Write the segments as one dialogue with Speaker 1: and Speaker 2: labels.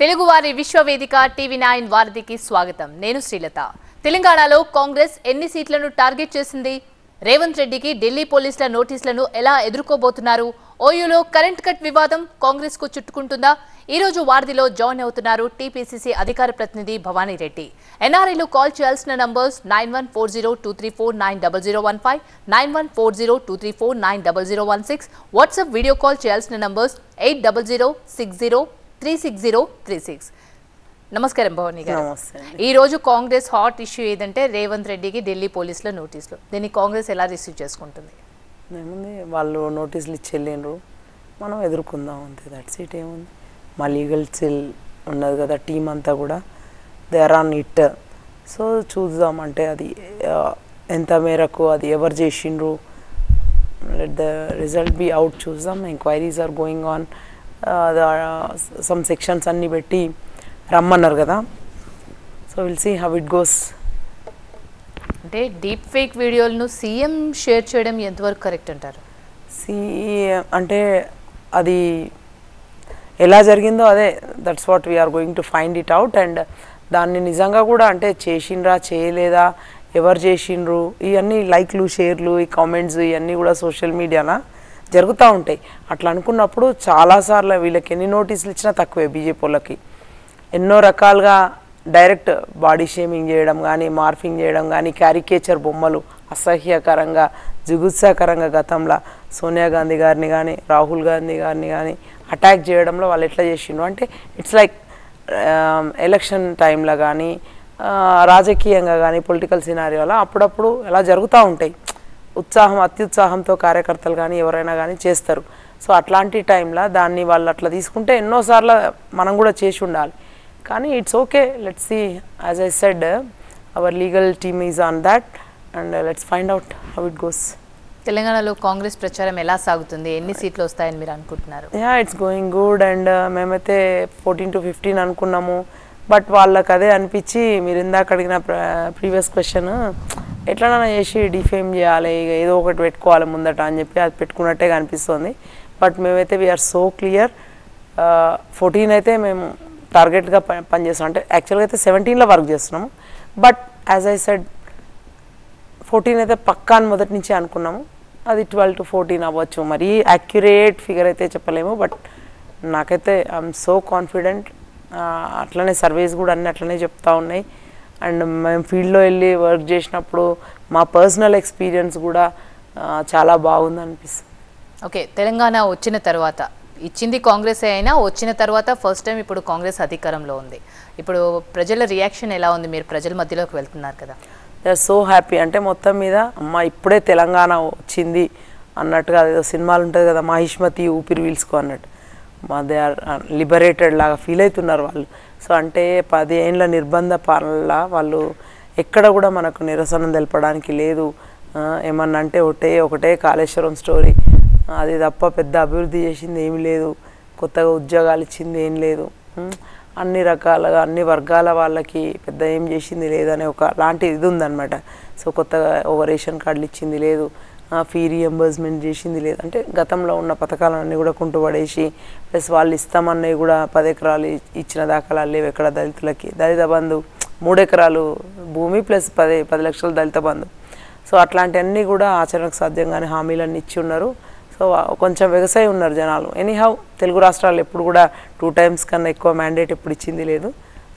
Speaker 1: తెలుగువారి విశ్వవేదిక టీవీ9 వారధికి స్వాగతం. నేను శ్రీలత. తెలంగాణలో కాంగ్రెస్ ఎన్ని సీట్లను టార్గెట్ చేసింది? రేవంత్ రెడ్డికి ఢిల్లీ పోలీసుల నోటీసులను ఎలా ఎదుర్కోబోతున్నారు? ఓయూలో కరెంట్ కట్ వివాదం కాంగ్రెస్ కు చుట్టుకుంటుందా? ఈ రోజు వారధిలో జాయిన్ అవుతున్నారు టీపీసీసీ అధికార ప్రతినిధి భవానీ రెడ్డి. ఎన్ఆర్ఐలు కాల్ చేయాల్సిన నంబర్స్ 914023490015, 914023490016, వాట్సాప్ వీడియో కాల్ చేయాల్సిన నంబర్స్ 806036036036. నమస్కారం భవానీ గారు. ఈ రోజు కాంగ్రెస్ హాట్ ఇష్యూ ఏదంటే రేవంత్ రెడ్డికి ఢిల్లీ పోలీసుల నోటీసులు. దీన్ని కాంగ్రెస్ ఎలా రిసీవ్ చేసుకుంటుంది?
Speaker 2: ఏముంది, వాళ్ళు నోటీసులు ఇచ్చి వెళ్ళిండ్రు, మనం ఎదుర్కొందాం అంతే. That's it. ఏముంది, మా లీగల్ సెల్ ఉన్నది కదా, టీం అంతా కూడా they are on it. So చూద్దాం, అంటే అది ఎంత మేరకు, అది ఎవరు చేసిండ్రు, let the result be out, చూద్దాం. Enquiries are going on, some sections అన్నీ పెట్టి రమ్మన్నారు కదా. So will see how it goes.
Speaker 1: అంటే డీప్ ఫేక్ వీడియోలను సీఎం షేర్ చేయడం ఎంతవరకు కరెక్ట్ అంటారు?
Speaker 2: అంటే అది ఎలా జరిగిందో అదే, that's what we're going to find it out. And దాన్ని నిజంగా కూడా అంటే చేసిండ్రా చేయలేదా, ఎవరు చేసిండ్రు, ఇవన్నీ లైక్లు షేర్లు ఈ కామెంట్స్ ఇవన్నీ కూడా సోషల్ మీడియాలో జరుగుతూ ఉంటాయి. అట్లా అనుకున్నప్పుడు చాలాసార్లు వీళ్ళకి ఎన్ని నోటీసులు ఇచ్చినా తక్కువే. బీజేపీ వాళ్ళకి ఎన్నో రకాలుగా డైరెక్ట్ బాడీ షేమింగ్ చేయడం కానీ, మార్ఫింగ్ చేయడం కానీ, క్యారికేచర్ బొమ్మలు అసహ్యకరంగా జుగుత్సాకరంగా గతంలో సోనియా గాంధీ గారిని కానీ, రాహుల్ గాంధీ గారిని కానీ అటాక్ చేయడంలో వాళ్ళు ఎట్లా చేసిండ్రు అంటే ఇట్స్ లైక్ ఎలక్షన్ టైంలో కానీ, రాజకీయంగా కానీ, పొలిటికల్ సినారియోలో అప్పుడప్పుడు ఎలా జరుగుతూ ఉంటాయి. అత్యుత్సాహంతో కార్యకర్తలు కానీ ఎవరైనా కానీ చేస్తారు. సో అట్లాంటి టైంలో దాన్ని వాళ్ళు అట్లా తీసుకుంటే ఎన్నోసార్లు మనం కూడా చేసి ఉండాలి. కానీ it's okay, let's see. As I said, our legal team is on that and let's find out how it goes.
Speaker 1: తెలంగాణలో కాంగ్రెస్ ప్రచారం ఎలా సాగుతుంది? ఎన్ని సీట్లు వస్తాయని మీరు అనుకుంటున్నారు?
Speaker 2: It's going good. అండ్ మేమైతే 14 to 15 అనుకున్నాము. బట్ వాళ్ళకి అదే అనిపించి, మీరు ఇందాక అడిగిన ప్రీవియస్ క్వశ్చన్, ఎట్లనైనా చేసి డిఫేమ్ చేయాలి, ఇక ఏదో ఒకటి పెట్టుకోవాలి ముందట అని చెప్పి అది పెట్టుకున్నట్టే అనిపిస్తుంది. బట్ మేమైతే వీఆర్ సో క్లియర్. 14 అయితే మేము టార్గెట్గా పనిచేస్తాం. అంటే యాక్చువల్గా అయితే 17లో వర్క్ చేస్తున్నాము. బట్ యాజ్ ఐ సెడ్ 14 అయితే పక్కా అని మొదటి నుంచి అనుకున్నాము. అది 12 to 14 అవ్వచ్చు. మరీ యాక్యురేట్ ఫిగర్ అయితే చెప్పలేము. బట్ నాకైతే ఐఎమ్ సో కాన్ఫిడెంట్. అట్లనే సర్వేస్ కూడా అన్నీ అట్లనే చెప్తా ఉన్నాయి. అండ్ మేము ఫీల్డ్లో వెళ్ళి వర్క్ చేసినప్పుడు మా పర్సనల్ ఎక్స్పీరియన్స్ కూడా చాలా బాగుంది అనిపిస్తుంది.
Speaker 1: ఓకే, తెలంగాణ వచ్చిన తర్వాత ఇచ్చింది కాంగ్రెస్ అయినా, వచ్చిన తర్వాత ఫస్ట్ టైం ఇప్పుడు కాంగ్రెస్ అధికారంలో ఉంది. ఇప్పుడు ప్రజల రియాక్షన్ ఎలా ఉంది? మీరు ప్రజల మధ్యలోకి వెళ్తున్నారు కదా.
Speaker 2: They are so happy. అంటే మొత్తం మీద అమ్మ ఇప్పుడే తెలంగాణ వచ్చింది అన్నట్టుగా, ఏదో సినిమాలు ఉంటుంది కదా, మహిష్మతి ఊపిరి పీల్చుకో అన్నట్టు, దే ఆర్ లిబరేటెడ్ లాగా ఫీల్ అవుతున్నారు వాళ్ళు. సో అంటే 10 ఏళ్ళ నిర్బంధ పాలనల వాళ్ళు ఎక్కడ కూడా మనకు నిరసన తెలపడానికి లేదు. ఏమన్నా అంటే ఒకటే కాళేశ్వరం స్టోరీ, అది తప్ప పెద్ద అభివృద్ధి చేసింది ఏమీ లేదు, కొత్తగా ఉద్యోగాలు ఇచ్చింది ఏం లేదు, అన్ని రకాలుగా అన్ని వర్గాల వాళ్ళకి పెద్ద ఏం చేసింది లేదనే ఒక లాంటి ఇది ఉందన్నమాట. సో కొత్తగా ఒక రేషన్ కార్డులు ఇచ్చింది లేదు, ఫీ రియంబర్స్మెంట్ చేసింది లేదు. అంటే గతంలో ఉన్న పథకాలన్నీ కూడా కుంటుపడేసి, ప్లస్ వాళ్ళు ఇస్తామన్నవి కూడా 10 ఎకరాలు ఇచ్చిన దాఖలాలు లేవు ఎక్కడ దళితులకి. దళిత బంధు 3 ఎకరాలు భూమి ప్లస్ 10 లక్షల దళిత బంధు. సో అట్లాంటివన్నీ కూడా ఆచరణకు సాధ్యంగానే హామీలన్నీ ఇచ్చి ఉన్నారు. సో కొంచెం వ్యవసాయం ఉన్నారు జనాలు. ఎనీహౌ తెలుగు రాష్ట్రాలు ఎప్పుడు కూడా 2 times కన్నా ఎక్కువ మ్యాండేట్ ఎప్పుడు ఇచ్చింది లేదు.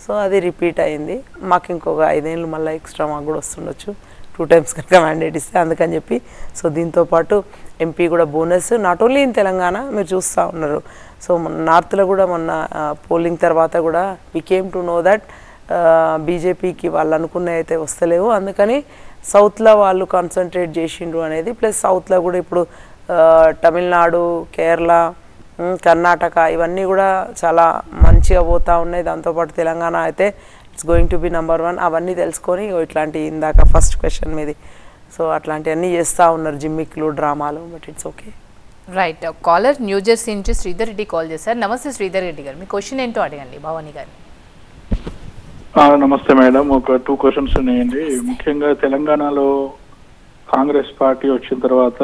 Speaker 2: సో అది రిపీట్ అయింది. మాకు ఇంకొక 5 ఏళ్ళు మళ్ళీ ఎక్స్ట్రా మాకు కూడా వస్తుండొచ్చు 2 times కనుక మ్యాండేట్ ఇస్తే. అందుకని చెప్పి సో దీంతోపాటు ఎంపీ కూడా bonus, not only in Telangana, మీరు చూస్తూ ఉన్నారు. సో నార్త్లో కూడా మొన్న పోలింగ్ తర్వాత కూడా we came to know that బీజేపీకి వాళ్ళు అనుకున్నవి అయితే వస్తలేవు. అందుకని సౌత్లో వాళ్ళు కాన్సన్ట్రేట్ చేసిండ్రు అనేది. ప్లస్ సౌత్లో కూడా ఇప్పుడు తమిళనాడు, కేరళ, కర్ణాటక ఇవన్నీ కూడా చాలా మంచిగా పోతూ ఉన్నాయి. దాంతోపాటు తెలంగాణ అయితే it's going to be number 1. అవన్నీ తెలుసుకొని ఇట్లాంటి ఇందాక ఫస్ట్ క్వశ్చన్ మీది, సో అట్లాంటివన్నీ చేస్తూ ఉన్నారు, జిమ్మిక్లు డ్రామాలు. But it's okay.
Speaker 1: Right. Caller New Jersey నుంచి శ్రీధర్ రెడ్డి కాల్ చేశారు. నమస్తే శ్రీధర్ రెడ్డి గారు, మీ క్వశ్చన్ ఏంటో అడగండి భవానీ గారు.
Speaker 3: నమస్తే మేడం, ఒక 2 questions ఉన్నాయండి. ముఖ్యంగా తెలంగాణలో కాంగ్రెస్ పార్టీ వచ్చిన తర్వాత,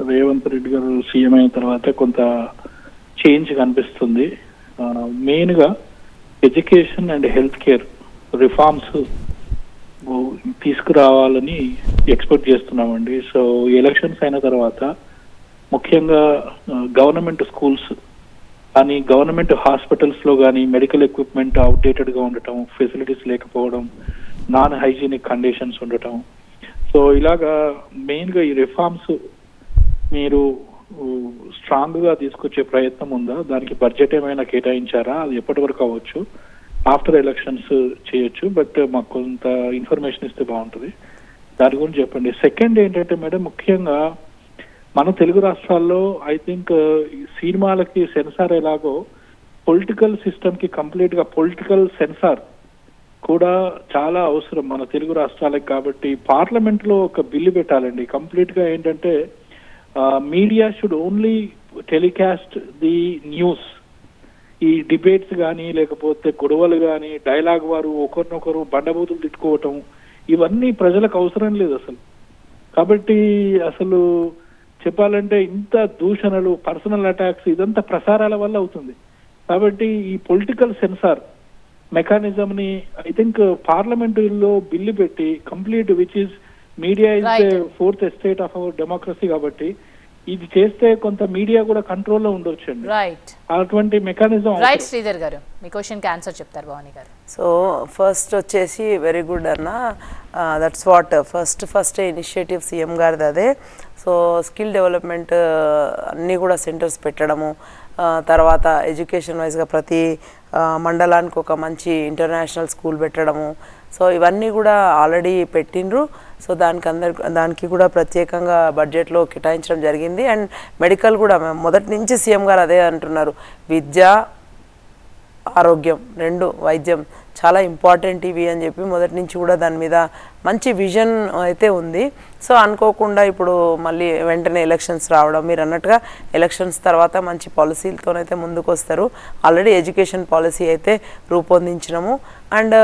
Speaker 3: రేవంత్ రెడ్డి గారు సీఎం అయిన తర్వాత కొంత చేంజ్ కనిపిస్తుంది. మెయిన్గా education and health care reforms తీసుకురావాలని ఎక్స్పెక్ట్ చేస్తున్నామండి. సో ఎలక్షన్స్ అయిన తర్వాత ముఖ్యంగా గవర్నమెంట్ స్కూల్స్ కానీ గవర్నమెంట్ హాస్పిటల్స్ లో కానీ మెడికల్ ఎక్విప్మెంట్ అవుట్డేటెడ్ గా ఉండటం, ఫెసిలిటీస్ లేకపోవడం, నాన్ హైజీనిక్ కండిషన్స్ ఉండటం. సో ఇలాగా మెయిన్ గా ఈ రిఫార్మ్స్ మీరు స్ట్రాంగ్ గా తీసుకొచ్చే ప్రయత్నం ఉందా? దానికి బడ్జెట్ ఏమైనా కేటాయించారా? అది ఎప్పటి వరకు అవ్వచ్చు? ఆఫ్టర్ ఎలక్షన్స్ చేయొచ్చు, బట్ మాకు కొంత ఇన్ఫర్మేషన్ ఇస్తే బాగుంటుంది. దాని గురించి చెప్పండి. సెకండ్ ఏంటంటే మేడం, ముఖ్యంగా మన తెలుగు రాష్ట్రాల్లో ఐ థింక్ సినిమాలకి సెన్సార్ ఎలాగో పొలిటికల్ సిస్టమ్ కి కంప్లీట్ గా పొలిటికల్ సెన్సార్ కూడా చాలా అవసరం మన తెలుగు రాష్ట్రాలకు. కాబట్టి పార్లమెంట్ లో ఒక బిల్లు పెట్టాలండి. కంప్లీట్ గా ఏంటంటే media should only telecast the news. ఈ డిబేట్స్ కానీ లేకపోతే గొడవలు కానీ డైలాగ్ వారు ఒకరినొకరు బండబూతులు తిట్టుకోవటం ఇవన్నీ ప్రజలకు అవసరం లేదు అసలు. కాబట్టి అసలు చెప్పాలంటే ఇంత దూషణలు, పర్సనల్ అటాక్స్ ఇదంతా ప్రసారాల వల్ల అవుతుంది. కాబట్టి ఈ పొలిటికల్ సెన్సార్ మెకానిజం ని ఐ థింక్ పార్లమెంటులో బిల్లు పెట్టి complete which is media is the fourth estate of our democracy. కాబట్టి ఇది చేస్తే కొంత మీడియా కూడా కంట్రోల్లో ఉండొచ్చు అండి. అటువంటి మెకానిజం.
Speaker 1: రైట్ శ్రీధర్ గారు, మీ క్వశ్చన్ కి ఆన్సర్ చెప్తారు భవానీ గారు.
Speaker 2: సో ఫస్ట్ వచ్చేసి వెరీ గుడ్ అన్న, that's what first initiative CM గారిది అదే. సో స్కిల్ డెవలప్మెంట్ అన్నీ కూడా సెంటర్స్ పెట్టడము, తర్వాత ఎడ్యుకేషన్ వైజ్గా ప్రతి మండలానికి ఒక మంచి ఇంటర్నేషనల్ స్కూల్ పెట్టడము. సో ఇవన్నీ కూడా ఆల్రెడీ పెట్టిండ్రు. సో దానికి కూడా ప్రత్యేకంగా బడ్జెట్లో కేటాయించడం జరిగింది. అండ్ మెడికల్ కూడా మొదటి నుంచి సీఎం గారు అదే అంటున్నారు, విద్య ఆరోగ్యం రెండు, వైద్యం చాలా ఇంపార్టెంట్ ఇవి అని చెప్పి మొదటి నుంచి కూడా దాని మీద మంచి విజన్ అయితే ఉంది. సో అనుకోకుండా ఇప్పుడు మళ్ళీ వెంటనే ఎలక్షన్స్ రావడం, మీరు అన్నట్టుగా ఎలక్షన్స్ తర్వాత మంచి పాలసీలతోనైతే ముందుకు వస్తారు. ఆల్రెడీ ఎడ్యుకేషన్ పాలసీ అయితే రూపొందించినాము. అండ్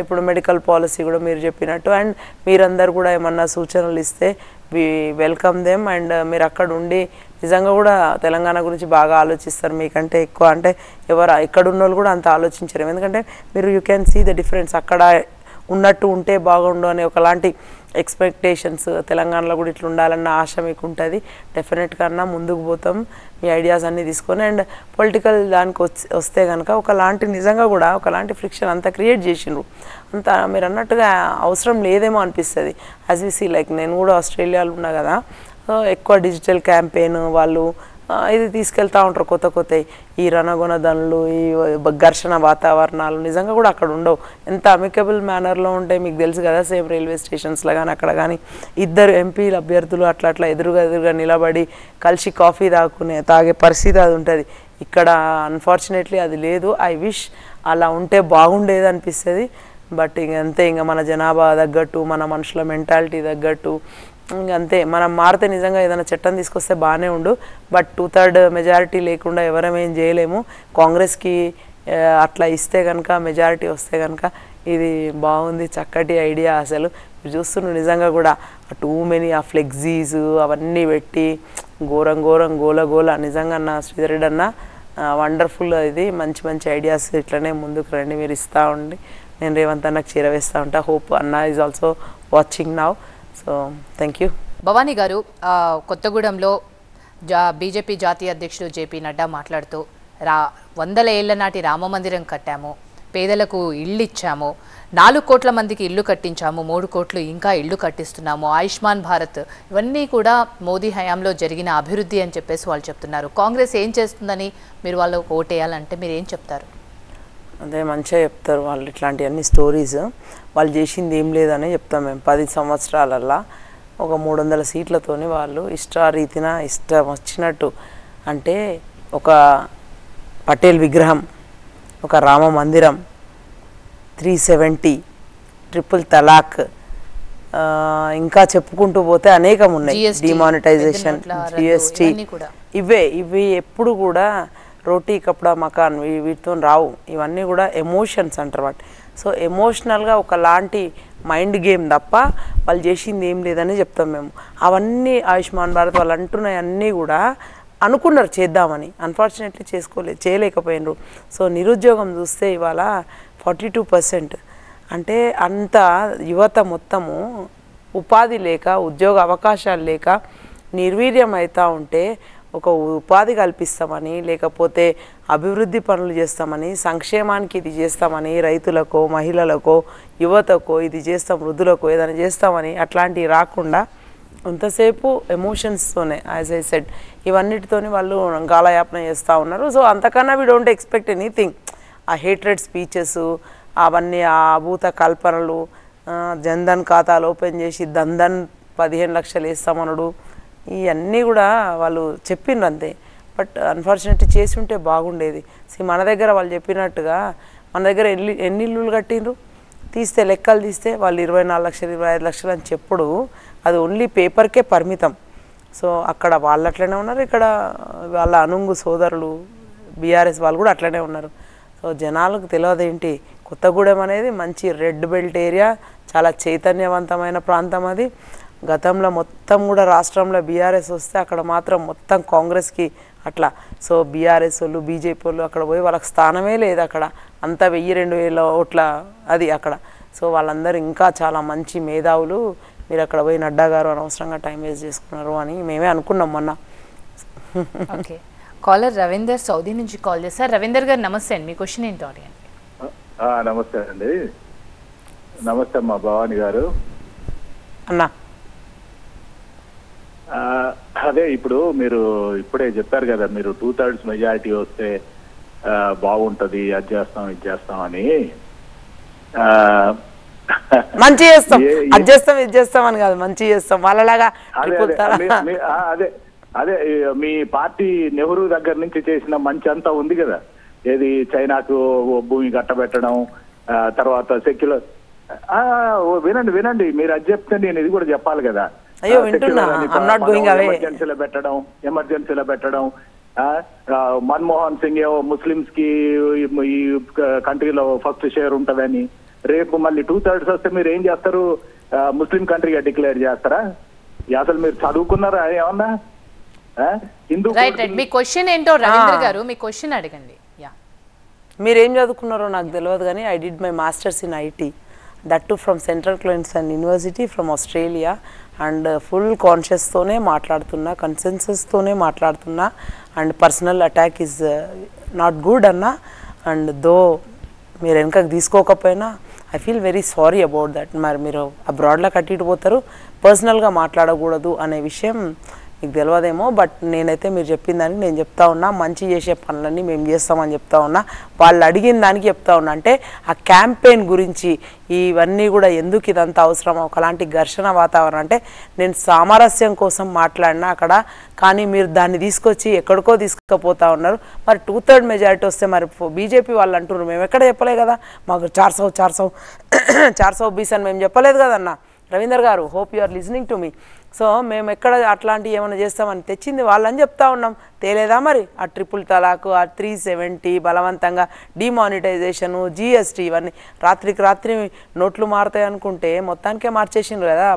Speaker 2: ఇప్పుడు మెడికల్ పాలసీ కూడా మీరు చెప్పినట్టు. అండ్ మీరందరూ కూడా ఏమన్నా సూచనలు ఇస్తే వి వెల్కమ్ దెమ్. అండ్ మీరు అక్కడ ఉండి నిజంగా కూడా తెలంగాణ గురించి బాగా ఆలోచిస్తారు, మీకంటే ఎక్కువ. అంటే ఇక్కడ ఉన్న వాళ్ళు కూడా అంత ఆలోచించరు, ఎందుకంటే మీరు you can see the difference. అక్కడ ఉన్నట్టు ఉంటే బాగుండు అనే ఒకలాంటి ఎక్స్పెక్టేషన్స్, తెలంగాణలో కూడా ఇట్లా ఉండాలన్న ఆశ మీకు ఉంటుంది. డెఫినెట్గా అన్నా ముందుకు పోతాం మీ ఐడియాస్ అన్నీ తీసుకొని. అండ్ పొలిటికల్ దానికి వస్తే కనుక ఒకలాంటి నిజంగా కూడా ఒకలాంటి ఫ్రిక్షన్ అంతా క్రియేట్ చేసిండ్రు. అంత మీరు అన్నట్టుగా అవసరం లేదేమో అనిపిస్తుంది. యాజ్ వి సీ, లైక్ నేను కూడా ఆస్ట్రేలియాలో ఉన్నా కదా, ఎక్కువ డిజిటల్ క్యాంపెయిన్ వాళ్ళు ఇది తీసుకెళ్తూ ఉంటారు కొత్త ఈ రణగొనదనులు, ఈ ఘర్షణ వాతావరణాలు నిజంగా కూడా అక్కడ ఉండవు. ఎంత అమికబుల్ మేనర్లో ఉంటాయి మీకు తెలుసు కదా. సేమ్ రైల్వే స్టేషన్స్లో కానీ అక్కడ కానీ ఇద్దరు ఎంపీల అభ్యర్థులు అట్లా ఎదురుగా నిలబడి కలిసి కాఫీ తాగే పరిస్థితి అది ఉంటుంది. ఇక్కడ అన్ఫార్చునేట్లీ అది లేదు. ఐ విష్ అలా ఉంటే బాగుండేది అనిపిస్తుంది. బట్ ఇంకంతే, ఇంకా మన జనాభా తగ్గట్టు, మన మనుషుల మెంటాలిటీ తగ్గట్టు ఇంకంతే మనం మారితే నిజంగా ఏదైనా చట్టం తీసుకొస్తే బాగానే ఉండు. బట్ 2/3 మెజారిటీ లేకుండా ఎవరేం చేయలేము. కాంగ్రెస్కి అట్లా ఇస్తే కనుక, మెజారిటీ వస్తే కనుక ఇది బాగుంది, చక్కటి ఐడియా. అసలు మీరు చూస్తున్నారు నిజంగా కూడా టూ మెనీ ఆ ఫ్లెక్సీస్ అవన్నీ పెట్టి ఘోరం గోల నిజంగా అన్న శ్రీధర్ రెడ్డి అన్న వండర్ఫుల్. ఇది మంచి ఐడియాస్ ఇట్లనే ముందుకు రండి, మీరు ఇస్తూ ఉండి నేను రేవంత్ అన్నకు చేరవేస్తూ ఉంటా. హోప్ అన్న is also watching now. So thank you.
Speaker 1: Bhavani గారు, కొత్తగూడెంలో బీజేపీ జాతీయ అధ్యక్షుడు జేపీ నడ్డా మాట్లాడుతూ 100 ఏళ్ల నాటి రామ మందిరం కట్టాము, పేదలకు ఇళ్ళు ఇచ్చాము, 4 కోట్ల మందికి ఇల్లు కట్టించాము, 3 కోట్లు ఇంకా ఇల్లు కట్టిస్తున్నాము, ఆయుష్మాన్ భారత్, ఇవన్నీ కూడా మోదీ హయాంలో జరిగిన అభివృద్ధి అని చెప్పేసి వాళ్ళు చెప్తున్నారు. కాంగ్రెస్ ఏం చేస్తుందని మీరు వాళ్ళు ఓటేయాలంటే మీరు ఏం చెప్తారు?
Speaker 2: అదే మంచిగా చెప్తారు వాళ్ళు. ఇట్లాంటివన్నీ స్టోరీస్ వాళ్ళు చేసింది ఏం లేదని చెప్తాం మేము. 10 సంవత్సరాలల్లా ఒక 300 సీట్లతోని వాళ్ళు ఇష్టారీతిన ఇష్టం వచ్చినట్టు, అంటే ఒక పటేల్ విగ్రహం, ఒక రామ మందిరం, 370, ట్రిపుల్ తలాక్, ఇంకా చెప్పుకుంటూ పోతే అనేకం ఉన్నాయి, డిమానిటైజేషన్, జిఎస్టీ, ఇవి ఎప్పుడు కూడా రోటీ కప్డా మకాన్ వీటితో రావు. ఇవన్నీ కూడా ఎమోషన్స్ అంటారు వాటి. సో ఎమోషనల్గా ఒకలాంటి మైండ్ గేమ్ తప్ప వాళ్ళు చేసింది ఏం లేదని చెప్తాం మేము. అవన్నీ ఆయుష్మాన్ భారత్ వాళ్ళు అంటున్నాయి అన్నీ కూడా అనుకున్నారు చేద్దామని, అన్ఫార్చునేట్లీ చేయలేకపోయినారు. సో నిరుద్యోగం చూస్తే ఇవాళ 42%. అంటే అంత యువత మొత్తము ఉపాధి లేక, ఉద్యోగ అవకాశాలు లేక నిర్వీర్యం అవుతూ ఉంటే ఒక ఉపాధి కల్పిస్తామని, లేకపోతే అభివృద్ధి పనులు చేస్తామని, సంక్షేమానికి ఇది చేస్తామని, రైతులకో మహిళలకో యువతకో ఇది చేస్తాం, వృద్ధులకో ఏదైనా చేస్తామని అట్లాంటివి రాకుండా ఇంతసేపు ఎమోషన్స్తోనే యాజ్ ఐ సెడ్ ఇవన్నిటితోని వాళ్ళు గాలయాపన చేస్తూ ఉన్నారు. సో అంతకన్నా వీ డోంట్ ఎక్స్పెక్ట్ ఎనీథింగ్. ఆ హేట్రెడ్ స్పీచెస్ అవన్నీ, ఆ అభూత కల్పనలు, జన్ధన్ ఖాతాలు ఓపెన్ చేసి దందన్ 15 లక్షలు వేస్తామనుడు, ఇవన్నీ కూడా వాళ్ళు చెప్పిండ్రు అంతే. బట్ అన్ఫార్చునేట్లీ చేసి ఉంటే బాగుండేది. మన దగ్గర వాళ్ళు చెప్పినట్టుగా మన దగ్గర ఎన్ని ఇల్లులు కట్టిండ్రు తీస్తే, లెక్కలు తీస్తే వాళ్ళు 24 లక్షలు 25 లక్షలు అని చెప్పుడు అది ఓన్లీ పేపర్కే పరిమితం. సో అక్కడ వాళ్ళు అట్లనే ఉన్నారు, ఇక్కడ వాళ్ళ అనుంగు సోదరులు బీఆర్ఎస్ వాళ్ళు కూడా అట్లనే ఉన్నారు. సో జనాలకు తెలియదు ఏంటి, కొత్తగూడెం అనేది మంచి రెడ్ బెల్ట్ ఏరియా, చాలా చైతన్యవంతమైన ప్రాంతం అది. గతంలో మొత్తం కూడా రాష్ట్రంలో బీఆర్ఎస్ వస్తే అక్కడ మాత్రం మొత్తం కాంగ్రెస్కి అట్లా. సో బీఆర్ఎస్ వాళ్ళు బీజేపీ వాళ్ళు అక్కడ పోయి వాళ్ళకి స్థానమే లేదు అక్కడ, అంతా 1000-2000 ఓట్ల అది అక్కడ. సో వాళ్ళందరూ ఇంకా చాలా మంచి మేధావులు, మీరు అక్కడ పోయి నడ్డా గారు అనవసరంగా టైం వేస్ట్ చేసుకున్నారు అని మేమే అనుకున్నాం మొన్న.
Speaker 1: ఓకే, కాలర్ రవీందర్ సౌదీ నుంచి కాల్ చేశారు. రవీందర్ గారు నమస్తే అండి, మీ క్వశ్చన్ ఏంటో అడిగండి.
Speaker 4: నమస్తే అండి. నమస్తే అమ్మా భవాని గారు.
Speaker 2: అన్నా
Speaker 4: అదే ఇప్పుడు మీరు ఇప్పుడే చెప్పారు కదా, మీరు 2/3 మెజారిటీ వస్తే బాగుంటది, అది చేస్తాం ఇది చేస్తాం అని.
Speaker 2: మంచి చేస్తాం, అది చేస్తాం ఇది చేస్తాం అని కాదు, మంచి చేస్తాం వాళ్ళలాగా.
Speaker 4: అదే అదే మీ పార్టీ నెహ్రూ దగ్గర నుంచి చేసిన మంచి అంతా ఉంది కదా, ఏది చైనాకు భూమి కట్టబెట్టడం, తర్వాత సెక్యులర్. వినండి వినండి, మీరు అది చెప్తే నేను ఇది కూడా చెప్పాలి కదా.
Speaker 2: అయ్యో వింటున్నా, ఐమ్ నాట్ గోయింగ్ అవే.
Speaker 4: ఎమర్జెన్సీలో పెట్టడం, మన్మోహన్ సింగ్ ఏవో ముస్లిమ్స్ కి ఈ కంట్రీలో ఫస్ట్ షేర్ ఉంటదని, రేపు మళ్ళీ 2/3 వస్తే మీరు ఏం చేస్తారు? ముస్లిం కంట్రీగా డిక్లేర్ చేస్తారా? అసలు మీరు చదువుకున్నారా ఏమన్నా?
Speaker 1: మీ క్వశ్చన్ ఏంటో రవీంద్ర గారు, మీ క్వశ్చన్ అడగండి.
Speaker 2: మీరేం చదువుకున్నారో నాకు తెలియదు కానీ I did my masters in IT, that too from Central Queensland University from Australia. And full కాన్షియస్తోనే మాట్లాడుతున్నా, కన్సెన్సస్తోనే మాట్లాడుతున్నా. And personal attack is not good అన్న. అండ్ దో మీరు వెనకకు తీసుకోకపోయినా I feel very sorry about that. మరి మీరు అబ్రాడ్లో కట్టిட்டு పోతారు, పర్సనల్గా మాట్లాడకూడదు అనే విషయం మీకు తెలియదేమో. బట్ నేనైతే మీరు చెప్పిన దానికి నేను చెప్తా ఉన్నా, మంచి చేసే పనులన్నీ మేము చేస్తామని చెప్తా ఉన్నా. వాళ్ళు అడిగిన దానికి చెప్తా ఉన్నా. అంటే ఆ క్యాంపెయిన్ గురించి ఇవన్నీ కూడా ఎందుకు ఇదంతా అవసరం, ఒకలాంటి ఘర్షణ వాతావరణం. అంటే నేను సామరస్యం కోసం మాట్లాడినా అక్కడ, కానీ మీరు దాన్ని తీసుకొచ్చి ఎక్కడికో తీసుకుపోతా ఉన్నారు. మరి 2/3 మెజారిటీ వస్తే మరి బీజేపీ వాళ్ళు అంటున్నారు, మేము ఎక్కడ చెప్పలే కదా, మాకు 420 అని మేము చెప్పలేదు కదన్నా. Ravinder garu, hope you are listening to me. So మేము ఎక్కడ అట్లాంటివి ఏమైనా చేస్తామని తెచ్చింది వాళ్ళని చెప్తా ఉన్నాం. తేలేదా మరి ఆ ట్రిపుల్ తలాకు, ఆ 370 బలవంతంగా డిమానిటైజేషను, జిఎస్టీ, ఇవన్నీ రాత్రికి రాత్రి నోట్లు మారుతాయి అనుకుంటే మొత్తానికే మార్చేసిండ్రు కదా.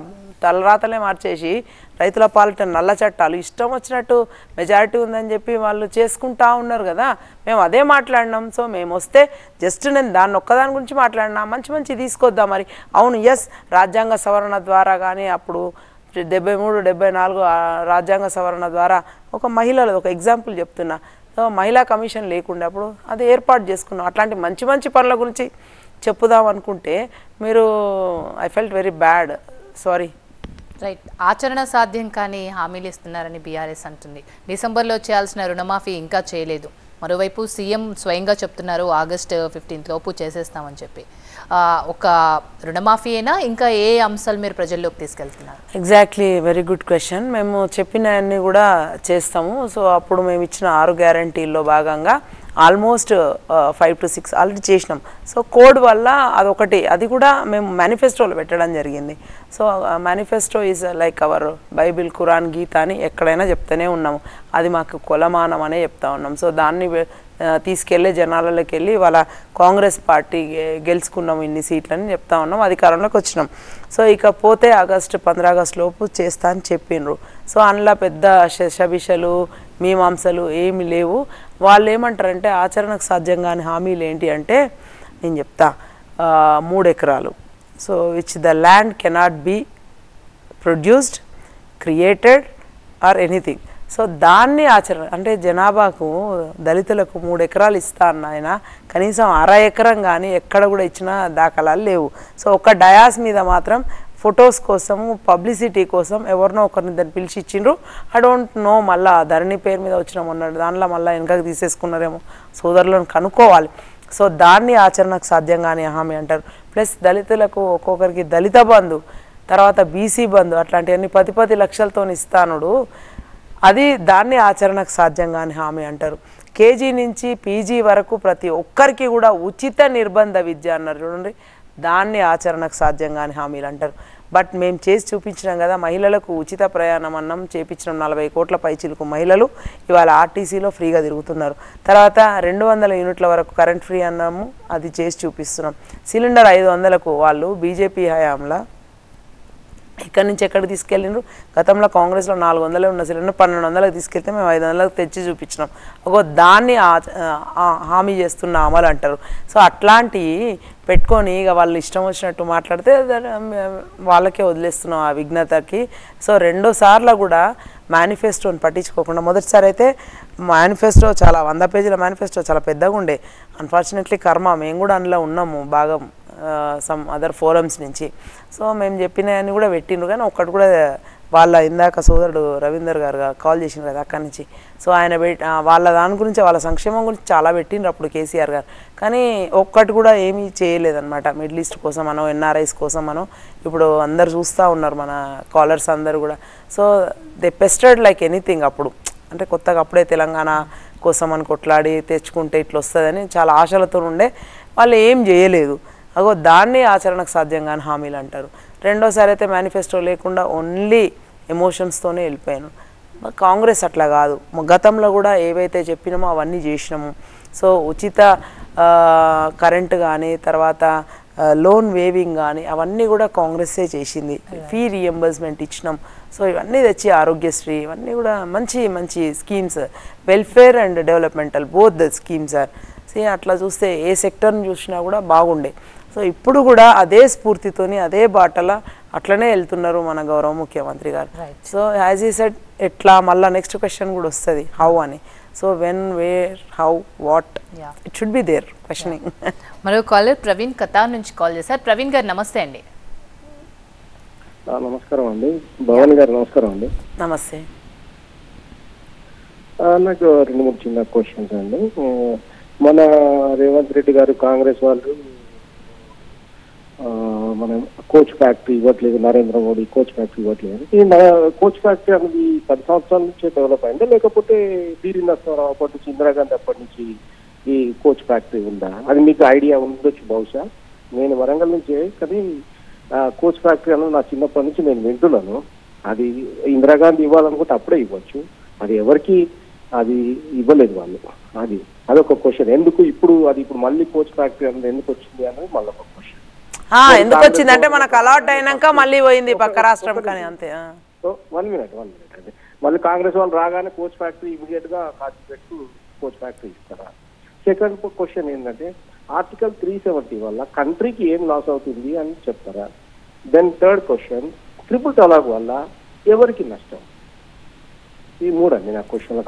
Speaker 2: తలరాతలే మార్చేసి రైతుల పాలిట నల్ల చట్టాలు ఇష్టం వచ్చినట్టు మెజారిటీ ఉందని చెప్పి వాళ్ళు చేసుకుంటా ఉన్నారు కదా. మేము అదే మాట్లాడినాం. సో మేము వస్తే జస్ట్ నేను దాన్ని ఒక్కదాని గురించి మాట్లాడినా, మంచి మంచి తీసుకొద్దాం. మరి అవును, ఎస్, రాజ్యాంగ సవరణ ద్వారా కానీ అప్పుడు 73, 74 రాజ్యాంగ సవరణ ద్వారా ఒక మహిళలు, ఒక ఎగ్జాంపుల్ చెప్తున్నా, సో మహిళా కమిషన్ లేకుండా అప్పుడు అది ఏర్పాటు చేసుకున్నాం. అట్లాంటి మంచి మంచి పనుల గురించి చెప్పుదాం అనుకుంటే మీరు I felt very bad, sorry.
Speaker 1: Right, ఆచరణ సాధ్యం కానీ హామీలు ఇస్తున్నారని బీఆర్ఎస్ అంటుంది. డిసెంబర్లో చేయాల్సిన రుణమాఫీ ఇంకా చేయలేదు. మరోవైపు సీఎం స్వయంగా చెప్తున్నారు August 15 లోపు చేసేస్తామని చెప్పి. ఒక రుణమాఫీ అయినా ఇంకా ఏ అంశాలు మీరు ప్రజల్లోకి తీసుకెళ్తున్నారు?
Speaker 2: Exactly, very good question. మేము చెప్పినవన్నీ కూడా చేస్తాము. సో అప్పుడు మేము ఇచ్చిన 6 గ్యారంటీల్లో భాగంగా ఆల్మోస్ట్ 5 to 6 ఆల్రెడీ చేసినాం. సో కోడ్ వల్ల అదొకటి, అది కూడా మేము మేనిఫెస్టోలో పెట్టడం జరిగింది. So manifesto is like our Bible, Quran, Gita అని ఎక్కడైనా చెప్తూనే ఉన్నాము. అది మాకు కొలమానం అనే చెప్తా ఉన్నాం. సో దాన్ని తీసుకెళ్ళి జనాలలోకి వెళ్ళి వాళ్ళ కాంగ్రెస్ పార్టీ గెలుచుకున్నాము ఇన్ని సీట్లని చెప్తా ఉన్నాం, అధికారంలోకి వచ్చినాం. సో ఇకపోతే 15 ఆగస్టు లోపు చేస్తా అని చెప్పిండ్రు. సో అందులో పెద్ద శషబిషలు మీమాంసలు ఏమి లేవు. వాళ్ళు ఏమంటారంటే ఆచరణకు సాధ్యం కాని హామీలు ఏంటి అంటే నేను చెప్తా. 3 ఎకరాలు, so which the land cannot be produced, created or anything. So దాన్ని ఆచరణ అంటే జనాభాకు దళితులకు 3 ఎకరాలు ఇస్తా అన్న ఆయన కనీసం 1/2 ఎకరం కానీ ఎక్కడ కూడా ఇచ్చిన దాఖలాలు లేవు. సో ఒక డయాస్ మీద మాత్రం ఫొటోస్ కోసము పబ్లిసిటీ కోసం ఎవరినో ఒకరిని దాన్ని పిలిచి ఇచ్చిండ్రు. ఐ డోంట్ నో మళ్ళీ ధరణి పేరు మీద వచ్చిన మొన్న దానిలో మళ్ళీ వెనకకి తీసేసుకున్నారేమో, సోదరులను కనుక్కోవాలి. సో దాన్ని ఆచరణకు సాధ్యం కాని హామీ అంటారు. ప్లస్ దళితులకు ఒక్కొక్కరికి దళిత బంధు, తర్వాత బీసీ బంధు అట్లాంటివన్నీ 10 లక్షలతో ఇస్తానుడు, అది దాన్ని ఆచరణకు సాధ్యం కాని హామీ అంటారు. కేజీ నుంచి పీజీ వరకు ప్రతి ఒక్కరికి కూడా ఉచిత నిర్బంధ విద్య అన్నారు చూడండి, దాన్ని ఆచరణకు సాధ్యం కాని హామీలు అంటారు. బట్ మేము చేసి చూపించినాం కదా, మహిళలకు ఉచిత ప్రయాణం అన్నం చేపించినాం. 40 కోట్ల పైచిలకు మహిళలు ఇవాళ ఆర్టీసీలో ఫ్రీగా తిరుగుతున్నారు. తర్వాత 200 యూనిట్ల వరకు కరెంట్ ఫ్రీ అన్నము అది చేసి చూపిస్తున్నాం. సిలిండర్ 500కు వాళ్ళు బీజేపీ హయాంలో ఇక్కడి నుంచి ఎక్కడికి తీసుకెళ్ళిండ్రు. గతంలో కాంగ్రెస్లో 400 ఉన్న సిలిండర్ 1200కి తీసుకెళ్తే మేము 500కి తెచ్చి చూపించినాం. దాన్ని హామీ చేస్తున్న అమలు అంటారు. సో అట్లాంటివి పెట్టుకొని ఇక వాళ్ళు ఇష్టం వచ్చినట్టు మాట్లాడితే వాళ్ళకే వదిలేస్తున్నాం ఆ విఘ్నతకి. సో 2 సార్లు కూడా మేనిఫెస్టోని పట్టించుకోకుండా, మొదటిసారి అయితే మేనిఫెస్టో చాలా 100 పేజీల మేనిఫెస్టో చాలా పెద్దగా ఉండే. అన్ఫార్చునేట్లీ కర్మ మేము కూడా అందులో ఉన్నాము భాగం సమ్ అదర్ ఫోరమ్స్ నుంచి. సో మేము చెప్పినవన్నీ కూడా పెట్టిండ్రు, కానీ ఒక్కటి కూడా వాళ్ళ ఇందాక సోదరుడు రవీందర్ గారు కాల్ చేసిండ్రు కదా అక్కడి నుంచి. సో ఆయన వాళ్ళ దాని గురించి వాళ్ళ సంక్షేమం గురించి చాలా పెట్టిండ్రు అప్పుడు కేసీఆర్ గారు, కానీ ఒక్కటి కూడా ఏమీ చేయలేదన్నమాట. మిడిల్ ఈస్ట్ కోసం అనో ఎన్ఆర్ఐస్ కోసం అనో ఇప్పుడు అందరు చూస్తూ ఉన్నారు మన కాలర్స్ అందరు కూడా. సో దే పెస్టెడ్ లైక్ ఎనీథింగ్ అప్పుడు, అంటే కొత్తగా అప్పుడే తెలంగాణ కోసం అని కొట్లాడి తెచ్చుకుంటే ఇట్లా వస్తుందని చాలా ఆశలతో ఉండే, వాళ్ళు ఏం చేయలేదు. దాన్ని ఆచరణకు సాధ్యం కాని హామీలు అంటారు. రెండోసారి అయితే మేనిఫెస్టో లేకుండా ఓన్లీ ఎమోషన్స్తోనే వెళ్ళిపోయాను. కాంగ్రెస్ అట్లా కాదు, గతంలో కూడా ఏవైతే చెప్పినామో అవన్నీ చేసినాము. సో ఉచిత కరెంటు కానీ, తర్వాత లోన్ వేవింగ్ కానీ అవన్నీ కూడా కాంగ్రెస్సే చేసింది. ఫీ రియంబర్స్మెంట్ ఇచ్చినాం. సో ఇవన్నీ తెచ్చి ఆరోగ్యశ్రీ ఇవన్నీ కూడా మంచి మంచి schemes, welfare and developmental both the schemes are. అట్లా చూస్తే ఏ సెక్టర్ని చూసినా కూడా బాగుండే. సో ఇప్పుడు కూడా అదే స్ఫూర్తితోని అదే బాటల అట్లనే వెళ్తున్నారు మన గౌరవ ముఖ్యమంత్రి గారు. సో యాజ్ ఈ సెడ్ ఎట్లా మళ్ళీ నెక్స్ట్ క్వశ్చన్ కూడా వస్తుంది హౌ అని. So when, where, how, what, it should be there questioning.
Speaker 1: మరో కాలర్ ప్రవీణ్ కతార్ నుంచి కాల్ చేశారు. ప్రవీణ్ గారు నమస్తే అండి.
Speaker 5: నమస్కారం అండి. భవాని గారు నమస్కారం అండి.
Speaker 2: నమస్తే.
Speaker 5: నాకు 2-3 చిన్న క్వశ్చన్స్ అండి. మన రేవంత్ రెడ్డి గారు కాంగ్రెస్ వాళ్ళు మన కోచ్ ఫ్యాక్టరీ ఇవ్వట్లేదు, నరేంద్ర మోడీ కోచ్ ఫ్యాక్టరీ ఇవ్వట్లేదు. ఈ కోచ్ ఫ్యాక్టరీ అనేది 10 సంవత్సరాల నుంచే డెవలప్ అయిందా, లేకపోతే బీరి నరసింహారావు అప్పటి నుంచి, ఇందిరాగాంధీ అప్పటి నుంచి ఈ కోచ్ ఫ్యాక్టరీ ఉందా? అది మీకు ఐడియా ఉండొచ్చు బహుశా. నేను వరంగల్ నుంచే, కానీ కోచ్ ఫ్యాక్టరీ అనేది నా చిన్నప్పటి నుంచి నేను వింటున్నాను. అది ఇందిరాగాంధీ ఇవ్వాలనుకుంటే అప్పుడే ఇవ్వచ్చు, అది ఎవరికి అది ఇవ్వలేదు వాళ్ళు. అదొక క్వశ్చన్. ఎందుకు ఇప్పుడు మళ్ళీ కోచ్ ఫ్యాక్టరీ అనేది ఎందుకు వచ్చింది అనేది మళ్ళీ ఒక క్వశ్చన్.
Speaker 2: ఎందుకు వచ్చింది అంటే మనకు అలాట్ అయినాక మళ్ళీ పోయింది పక్క రాష్ట్రం కానీ అంతే.
Speaker 5: సో 1 మినిట్ అండి. మళ్ళీ కాంగ్రెస్ వాళ్ళు రాగానే కోచ్ ఫ్యాక్టరీ ఇమీడియట్ గా కాచిపెట్టు కోచ్ ఫ్యాక్టరీ ఇస్తారా? సెకండ్ క్వశ్చన్ ఏంటంటే ఆర్టికల్ 370 వల్ల కంట్రీకి ఏం లాస్ అవుతుంది అని చెప్తారా? దెన్ థర్డ్ క్వశ్చన్, ట్రిపుల్ తలాక్ వల్ల ఎవరికి నష్టం? ఈ 3 అండి నా క్వశ్చన్.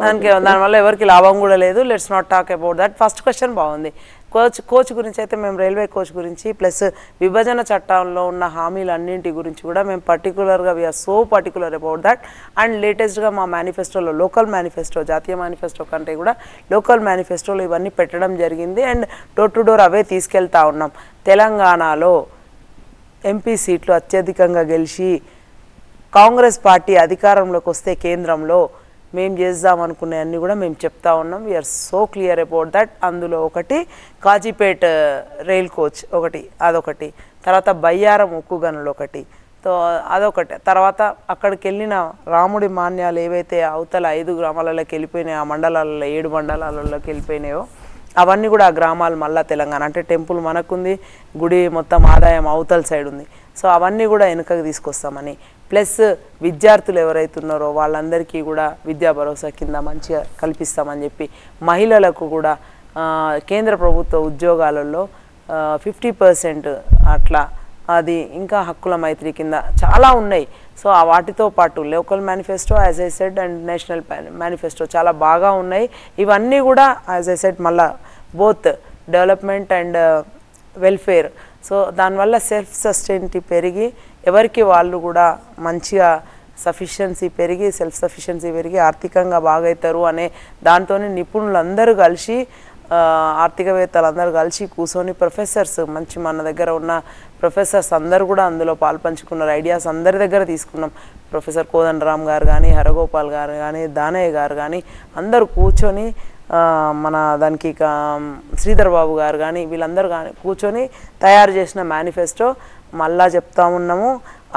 Speaker 2: దానివల్ల ఎవరికి లాభం కూడా లేదు. Let's not talk about that. First question బాగుంది. కోచ్ గురించి అయితే మేము రైల్వే కోచ్ గురించి ప్లస్ విభజన చట్టంలో ఉన్న హామీలు అన్నింటి గురించి కూడా మేము పర్టికులర్గా we're so particular about that. And లేటెస్ట్గా మా మేనిఫెస్టోలో, లోకల్ మేనిఫెస్టో, జాతీయ మేనిఫెస్టో కంటే కూడా లోకల్ మేనిఫెస్టోలో ఇవన్నీ పెట్టడం జరిగింది. అండ్ డోర్ టు డోర్ అవే తీసుకెళ్తా ఉన్నాం. తెలంగాణలో ఎంపీ సీట్లు అత్యధికంగా గెలిచి కాంగ్రెస్ పార్టీ అధికారంలోకి వస్తే కేంద్రంలో మేము చేద్దామనుకునే అన్నీ కూడా మేము చెప్తా ఉన్నాం. We're so clear about that. అందులో ఒకటి కాజీపేట్ రైల్ కోచ్ ఒకటి, అదొకటి. తర్వాత బయ్యారం ఉక్కు గనులు ఒకటి, అదొకటి. తర్వాత అక్కడికి వెళ్ళిన రాముడి మాన్యాలు ఏవైతే అవతల 5 గ్రామాలలోకి వెళ్ళిపోయినాయో, ఆ మండలాలలో 7 మండలాలలోకి వెళ్ళిపోయినాయో అవన్నీ కూడా ఆ గ్రామాలు మళ్ళీ తెలంగాణ. అంటే టెంపుల్ మనకుంది, గుడి మొత్తం ఆదాయం అవతల సైడ్ ఉంది. సో అవన్నీ కూడా వెనుకకు తీసుకొస్తామని, ప్లస్ విద్యార్థులు ఎవరైతే ఉన్నారో వాళ్ళందరికీ కూడా విద్యా భరోసా కింద మంచిగా కల్పిస్తామని చెప్పి, మహిళలకు కూడా కేంద్ర ప్రభుత్వ ఉద్యోగాలలో 50% అట్లా, అది ఇంకా హక్కుల మైత్రి కింద చాలా ఉన్నాయి. సో ఆ వాటితో పాటు local manifesto as I said and national manifesto చాలా బాగా ఉన్నాయి. ఇవన్నీ కూడా యాజ్ ఐ సెడ్ మళ్ళా both development and welfare. So దానివల్ల సెల్ఫ్ సస్టైనిటీ పెరిగి ఎవరికి వాళ్ళు కూడా మంచిగా సఫిషియన్సీ పెరిగి సెల్ఫ్ సఫిషియన్సీ పెరిగి ఆర్థికంగా బాగవుతారు అనే దాంతోనే నిపుణులందరూ కలిసి ఆర్థికవేత్తలందరూ కలిసి కూర్చొని ప్రొఫెసర్స్ మంచి మన దగ్గర ఉన్న ప్రొఫెసర్స్ అందరూ కూడా అందులో పాల్పంచుకున్నారు. ఐడియాస్ అందరి దగ్గర తీసుకున్నాం. ప్రొఫెసర్ కోదండరామ్ గారు కానీ, హరగోపాల్ గారు కానీ, దానయ్య గారు కానీ అందరూ కూర్చొని మన దానికి శ్రీధర్ బాబు గారు కానీ వీళ్ళందరూ కానీ కూర్చొని తయారు చేసిన మేనిఫెస్టో మళ్ళా చెప్తా ఉన్నాము.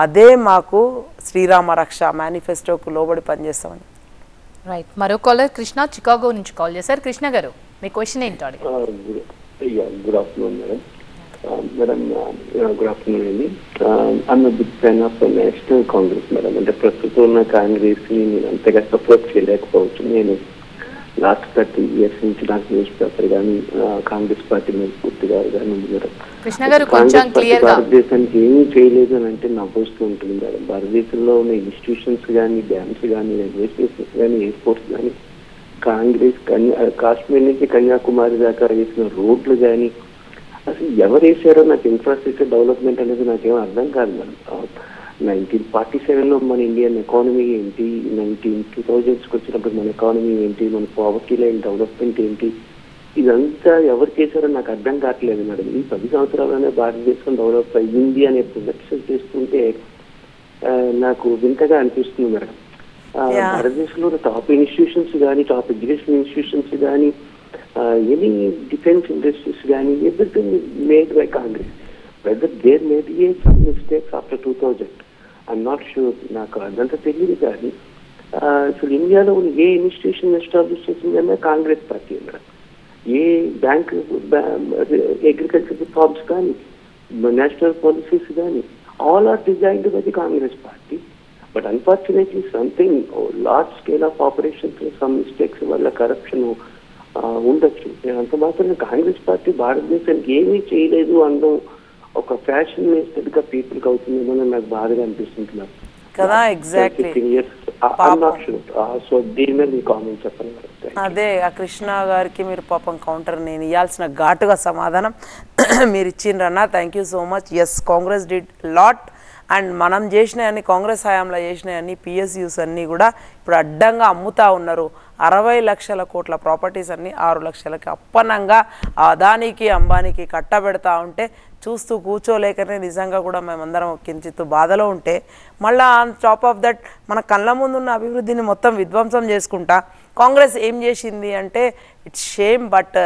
Speaker 2: అదే మాకు శ్రీరామ రక్ష మేనిఫెస్టోకు లోబడి పనిచేస్తామని.
Speaker 1: రైట్, మరో కాలర్ కృష్ణ చికాగో నుంచి కాల్ చేశారు. కృష్ణ గారు మీ క్వశ్చన్ ఏంటో అడిగి.
Speaker 6: Good afternoon madam. Madam good afternoon అండి. I'm big fan of National Congress madam. అంటే ప్రస్తుతం ఉన్న కాంగ్రెస్ ని నేను అంతగా సపోర్ట్ చేయలేకపోవచ్చు. నేను లాస్ట్ 30 years నుంచి నాకు న్యూస్ పేపర్ కానీ కాంగ్రెస్ పార్టీ మీద పూర్తిగా భారతదేశానికి ఏమీ చేయలేదు అని అంటే నవ్వుస్తూ ఉంటుంది మేడం. భారతదేశంలో ఉన్న ఇన్స్టిట్యూషన్స్ కానీ, డ్యామ్స్ కానీ, రైల్వే స్టేషన్స్ కానీ, ఎయిర్పోర్ట్స్ కానీ, కాంగ్రెస్ కాశ్మీర్ నుంచి కన్యాకుమారి దాకా వేసిన రోడ్లు కానీ అసలు ఎవరు వేసారో నాకు ఇన్ఫ్రాస్ట్రక్చర్ డెవలప్మెంట్ అనేది నాకేం అర్థం కాదు మేడం. 1947లో మన ఇండియన్ ఎకానమీ ఏంటి, 2000s వచ్చినప్పుడు మన ఎకానమీ ఏంటి, మన పావర్టీ లైన్ డెవలప్మెంట్ ఏంటి, ఇదంతా ఎవరు చేశారో నాకు అర్థం కావట్లేదు మేడం. ఈ 10 సంవత్సరాలనే భారతదేశం డెవలప్ అయ్యింది అనే ప్రొజెక్షన్ చేస్తుంటే నాకు వింతగా అనిపిస్తుంది మేడం. భారతదేశంలో టాప్ ఇన్స్టిట్యూషన్స్ కానీ, టాప్ ఎడ్యుకేషన్ ఇన్స్టిట్యూషన్స్ కానీ, ఎనీ డిఫెన్స్ ఇండస్ట్రీస్ కానీ, everything made by Congress. Whether there made a some mistakes after 2000, I'm not sure. నాకు అదంతా తెలియదు. కానీ అసలు ఇండియాలో ఏ ఇన్స్టిట్యూషన్ ఎస్టాబ్లిష్ చేసిందన్నా కాంగ్రెస్ పార్టీ మేడం. ఏ బ్యాంక్, అగ్రికల్చర్ రిఫార్మ్స్ కానీ, నేషనల్ పాలసీస్ కానీ, all are designed by the Congress party. But unfortunately something large scale of operations, some mistakes వల్ల కరప్షన్ ఉండొచ్చు. అంత మాత్రం కాంగ్రెస్ పార్టీ భారతదేశానికి ఏమీ చేయలేదు అనడం ఒక ఫ్యాషన్ గా పీపుల్కి అవుతుందేమో నాకు బాధగా అనిపిస్తుంది
Speaker 2: కదా. ఎగ్జాక్ట్లీ.
Speaker 6: సో దీని మీద మీ కామెంట్ చెప్పండి.
Speaker 2: అదే ఆ కృష్ణ గారికి మీరు పాపం కౌంటర్ నేను ఇవ్వాల్సిన ఘాటుగా సమాధానం మీరు ఇచ్చిండ్రన్నా. Thank you so much. Yes, Congress did lot. And మనం చేసినవన్నీ, కాంగ్రెస్ హయాంలో చేసినవన్నీ పిఎస్యూస్ అన్నీ కూడా ఇప్పుడు అడ్డంగా అమ్ముతా ఉన్నారు. 60 లక్షల కోట్ల ప్రాపర్టీస్ అన్నీ 6 లక్షలకి అప్పనంగా అదానికి అంబానీకి కట్టబెడతా ఉంటే చూస్తూ కూర్చోలేకనే నిజంగా కూడా మేమందరం కించిత్ బాధలో ఉంటే, మళ్ళీ ఆన్ టాప్ ఆఫ్ దట్ మన కళ్ళ ముందున్న అభివృద్ధిని మొత్తం విధ్వంసం చేసుకుంటా కాంగ్రెస్ ఏం చేసింది అంటే ఇట్స్ షేమ్. బట్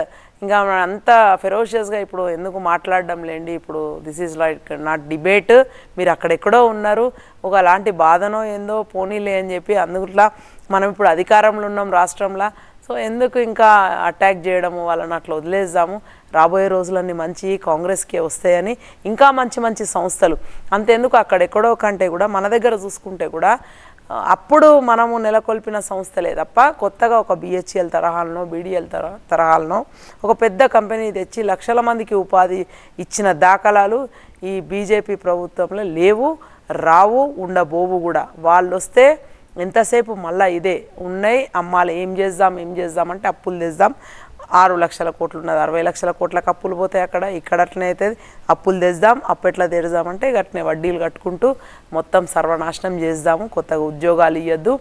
Speaker 2: ఇంకా అంత ఫెరోషియస్గా ఇప్పుడు ఎందుకు మాట్లాడడం లేండి. ఇప్పుడు this is like not debate. మీరు అక్కడెక్కడో ఉన్నారు, ఒక అలాంటి బాధనో ఏందో పోనీలే అని చెప్పి అందుకుట్లా మనం ఇప్పుడు అధికారంలో ఉన్నాం రాష్ట్రంలో. సో ఎందుకు ఇంకా అటాక్ చేయడము, వాళ్ళని అట్లా వదిలేద్దాము. రాబోయే రోజులన్నీ మంచి కాంగ్రెస్కే వస్తాయని, ఇంకా మంచి మంచి సంస్థలు అంతెందుకు అక్కడెక్కడో కంటే కూడా మన దగ్గర చూసుకుంటే కూడా అప్పుడు మనము నెలకొల్పిన సంస్థలే తప్ప కొత్తగా ఒక బిహెచ్ఎల్ తరహాలనో, బీడీఎల్ తరహాలనో ఒక పెద్ద కంపెనీ తెచ్చి లక్షల మందికి ఉపాధి ఇచ్చిన దాఖలాలు ఈ బీజేపీ ప్రభుత్వంలో లేవు, రావు, ఉండబోవు కూడా. వాళ్ళు వస్తే ఎంతసేపు మళ్ళీ ఇదే ఉన్నాయి, అమ్మాలి, ఏం చేద్దామంటే అప్పులు తెద్దాం. 6 లక్షల కోట్లు ఉన్నది, 60 లక్షల కోట్లకు అప్పులు పోతాయి అక్కడ. ఇక్కడ అట్లనే అవుతుంది, అప్పులు తెద్దాం. అప్పు ఎట్లా తెరుదామంటే గట్నే వడ్డీలు కట్టుకుంటూ మొత్తం సర్వనాశనం చేద్దాము, కొత్తగా ఉద్యోగాలు ఇవ్వద్దు,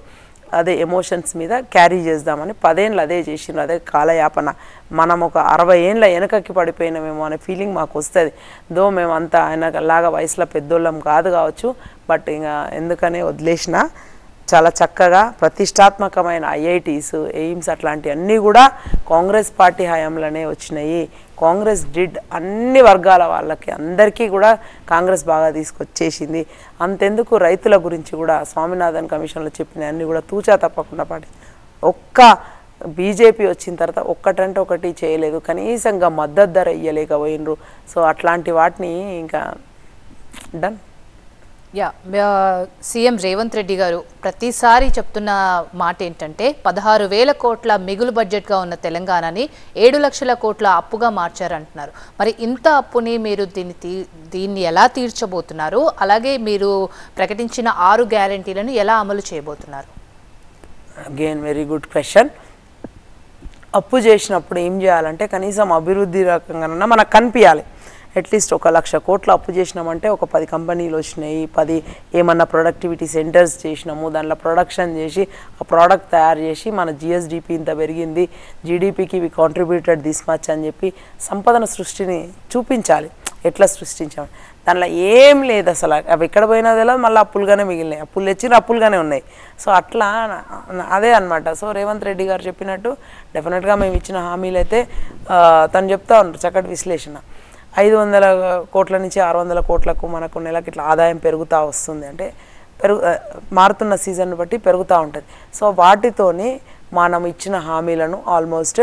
Speaker 2: అదే ఎమోషన్స్ మీద క్యారీ చేద్దామని 10 ఏళ్ళు అదే చేసిండ్రు. అదే కాలయాపన. మనం ఒక 60 ఏళ్ళ వెనకకి పడిపోయినామేమో అనే ఫీలింగ్ మాకు వస్తుంది. దో మేమంతా ఆయనలాగా వయసులో పెద్దోళ్ళం కాదు కావచ్చు, బట్ ఇంకా ఎందుకనే వదిలేసిన. చాలా చక్కగా ప్రతిష్టాత్మకమైన ఐఐటీస్, ఎయిమ్స్ అట్లాంటివన్నీ కూడా కాంగ్రెస్ పార్టీ హయాంలోనే వచ్చినాయి. కాంగ్రెస్ డిడ్ అన్ని వర్గాల వాళ్ళకి అందరికీ కూడా కాంగ్రెస్ బాగా తీసుకొచ్చేసింది. అంతెందుకు రైతుల గురించి కూడా స్వామినాథన్ కమిషన్లో చెప్పిన అన్నీ కూడా తూచా తప్పకుండా పాటి ఒక్క బీజేపీ వచ్చిన తర్వాత ఒక్కటంటే ఒకటి చేయలేదు, కనీసంగా మద్దతు ధర ఇవ్వలేకపోయినరు. సో అట్లాంటి వాటిని ఇంకా డన్.
Speaker 1: సీఎం రేవంత్ రెడ్డి గారు ప్రతిసారి చెప్తున్న మాట ఏంటంటే 16,000 కోట్ల మిగులు బడ్జెట్గా ఉన్న తెలంగాణని 7 లక్షల కోట్ల అప్పుగా మార్చారంటున్నారు. మరి ఇంత అప్పుని మీరు దీన్ని ఎలా తీర్చబోతున్నారు? అలాగే మీరు ప్రకటించిన 6 గ్యారెంటీలను ఎలా అమలు చేయబోతున్నారు?
Speaker 2: Again very good question. అప్పు చేసినప్పుడు ఏం చేయాలంటే కనీసం అభివృద్ధి రకంగా మనకు కనిపించాలి. అట్లీస్ట్ 1 లక్ష కోట్ల అప్పు చేసినామంటే ఒక 10 కంపెనీలు వచ్చినాయి, 10 ఏమన్నా ప్రొడక్టివిటీ సెంటర్స్ చేసినాము, దాంట్లో ప్రొడక్షన్ చేసి ఆ ప్రోడక్ట్ తయారు చేసి మన జిఎస్డిపి ఇంత పెరిగింది, జీడిపికి వి కాంట్రిబ్యూటెడ్ దిస్ మచ్ అని చెప్పి సంపదన సృష్టిని చూపించాలి. ఎట్లా సృష్టించాము దాంట్లో ఏం లేదు అసలు. అవి ఎక్కడ పోయినా తెలియదు, మళ్ళీ అప్పులుగానే మిగిలినాయి, అప్పులు తెచ్చిన అప్పులుగానే ఉన్నాయి. సో అట్లా అదే అనమాట. సో రేవంత్ రెడ్డి గారు చెప్పినట్టు డెఫినెట్గా మేము ఇచ్చిన హామీలు అయితే తను చెప్తా ఉన్నారు, చక్కటి విశ్లేషణ. 500 కోట్ల నుంచి 600 కోట్లకు మనకు నెలకి ఇట్లా ఆదాయం పెరుగుతూ వస్తుంది. అంటే మారుతున్న సీజన్ బట్టి పెరుగుతూ ఉంటుంది. సో వాటితోని మనం ఇచ్చిన హామీలను ఆల్మోస్ట్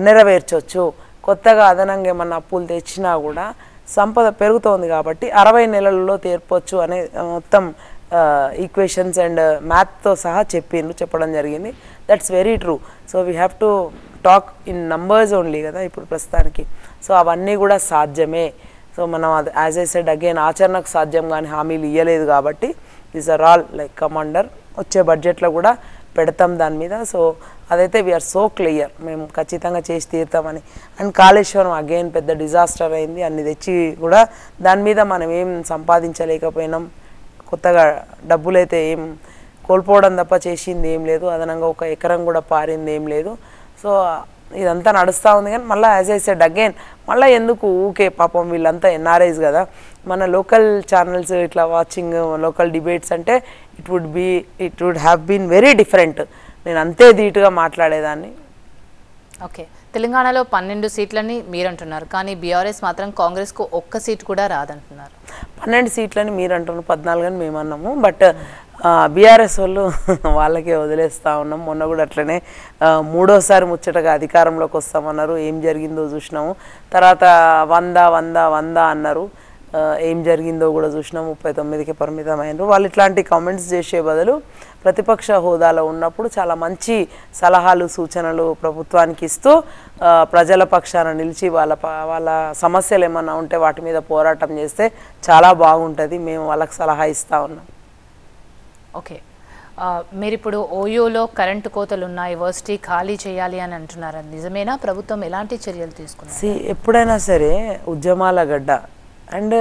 Speaker 2: నెరవేర్చవచ్చు. కొత్తగా అదనంగా ఏమన్నా అప్పులు తెచ్చినా కూడా సంపద పెరుగుతోంది కాబట్టి 60 నెలల్లో తీర్పొచ్చు అనే మొత్తం ఈక్వేషన్స్ అండ్ మ్యాథ్తో సహా చెప్పడం జరిగింది. That's very true. So we have to talk in numbers only కదా ఇప్పుడు ప్రస్తుతానికి. సో అవన్నీ కూడా సాధ్యమే. సో మనం అది యాజ్ ఐ సెడ్ అగైన్ ఆచరణకు సాధ్యం కానీ హామీలు ఇవ్వలేదు కాబట్టి these are all like commander వచ్చే బడ్జెట్లో కూడా పెడతాం దాని మీద. సో అదైతే వీఆర్ సో క్లియర్, మేము ఖచ్చితంగా చేసి తీరుతామని. అండ్ కాళేశ్వరం అగైన్ పెద్ద డిజాస్టర్ అయింది, అన్ని తెచ్చి కూడా దాని మీద మనం ఏం సంపాదించలేకపోయినాం, కొత్తగా డబ్బులైతే ఏం కోల్పోవడం తప్ప చేసింది ఏం లేదు, అదనంగా 1 ఎకరం కూడా పారింది ఏం లేదు. సో ఇదంతా నడుస్తూ ఉంది. కానీ మళ్ళీ యాజ్ ఐ సెడ్ అగైన్ మళ్ళీ ఎందుకు ఊకే పాపం వీళ్ళంతా ఎన్ఆర్ఐస్ కదా, మన లోకల్ ఛానల్స్ ఇట్లా వాచింగ్ లోకల్ డిబేట్స్ అంటే it would have been very different. నేను అంతే ధీటుగా మాట్లాడేదాన్ని.
Speaker 1: ఓకే, తెలంగాణలో 12 సీట్లని మీరు అంటున్నారు, కానీ బీఆర్ఎస్ మాత్రం కాంగ్రెస్కు 1 సీట్ కూడా రాదంటున్నారు.
Speaker 2: 12 సీట్లని మీరు అంటున్నారు, 14 అని మేము అన్నాము. బట్ బీఆర్ఎస్ వాళ్ళు వాళ్ళకే వదిలేస్తూ ఉన్నాం. మొన్న కూడా అట్లనే 3వసారి ముచ్చటగా అధికారంలోకి వస్తామన్నారు, ఏం జరిగిందో చూసినాము. తర్వాత 100 అన్నారు, ఏం జరిగిందో కూడా చూసినాం, 39కి పరిమితమైనరు. వాళ్ళు ఇట్లాంటి కామెంట్స్ చేసే బదులు ప్రతిపక్ష హోదాలో ఉన్నప్పుడు చాలా మంచి సలహాలు సూచనలు ప్రభుత్వానికి ఇస్తూ ప్రజల పక్షాన నిలిచి వాళ్ళ సమస్యలు ఏమన్నా ఉంటే వాటి మీద పోరాటం చేస్తే చాలా బాగుంటుంది. మేము వాళ్ళకి సలహా ఇస్తూ ఉన్నాం.
Speaker 1: ఓకే, మీరు ఇప్పుడు ఓయూలో కరెంటు కోతలు ఉన్నాయి, యూనివర్సిటీ ఖాళీ చేయాలి అని అంటున్నారు, నిజమేనా? ప్రభుత్వం ఎలాంటి చర్యలు తీసుకున్నారు?
Speaker 2: ఎప్పుడైనా సరే ఉద్యమాల గడ్డ అండ్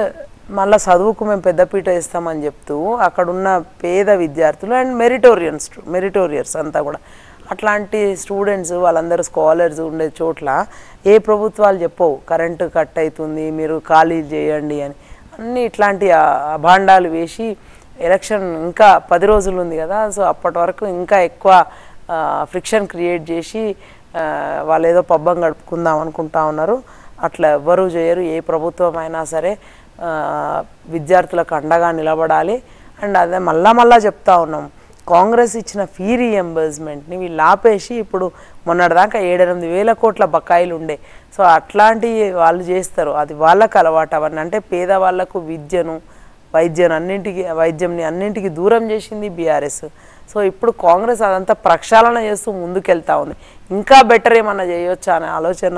Speaker 2: మళ్ళీ చదువుకు మేము పెద్దపీట ఇస్తామని చెప్తూ అక్కడున్న పేద విద్యార్థులు అండ్ మెరిటోరియర్స్ అంతా కూడా అట్లాంటి స్టూడెంట్స్ వాళ్ళందరూ స్కాలర్స్ ఉండే చోట్ల ఏ ప్రభుత్వాలు చెప్పవు కరెంటు కట్ అవుతుంది మీరు ఖాళీ చేయండి అని. అన్నీ ఇట్లాంటి అభాండాలు వేసి ఎలక్షన్ ఇంకా 10 రోజులు ఉంది కదా, సో అప్పటి వరకు ఇంకా ఎక్కువ ఫ్రిక్షన్ క్రియేట్ చేసి వాళ్ళు ఏదో పబ్బం గడుపుకుందాం అనుకుంటా ఉన్నారు. అట్లా ఎవ్వరూ చేయరు. ఏ ప్రభుత్వం అయినా సరే విద్యార్థులకు అండగా నిలబడాలి. అండ్ అదే మళ్ళా చెప్తా ఉన్నాం, కాంగ్రెస్ ఇచ్చిన ఫీ రీఎంబర్స్మెంట్ని వీళ్ళు ఆపేసి ఇప్పుడు మొన్నటిదాకా 7-8 వేల కోట్ల బకాయిలు ఉండే. సో అట్లాంటి వాళ్ళు చేస్తారు, అది వాళ్ళకు అలవాటు. అవన్నీ అంటే పేదవాళ్లకు వైద్యంని అన్నింటికి దూరం చేసింది బీఆర్ఎస్. సో ఇప్పుడు కాంగ్రెస్ అదంతా ప్రక్షాళన చేస్తూ ముందుకెళ్తా ఉంది. ఇంకా బెటర్ ఏమన్నా చేయొచ్చా అనే ఆలోచన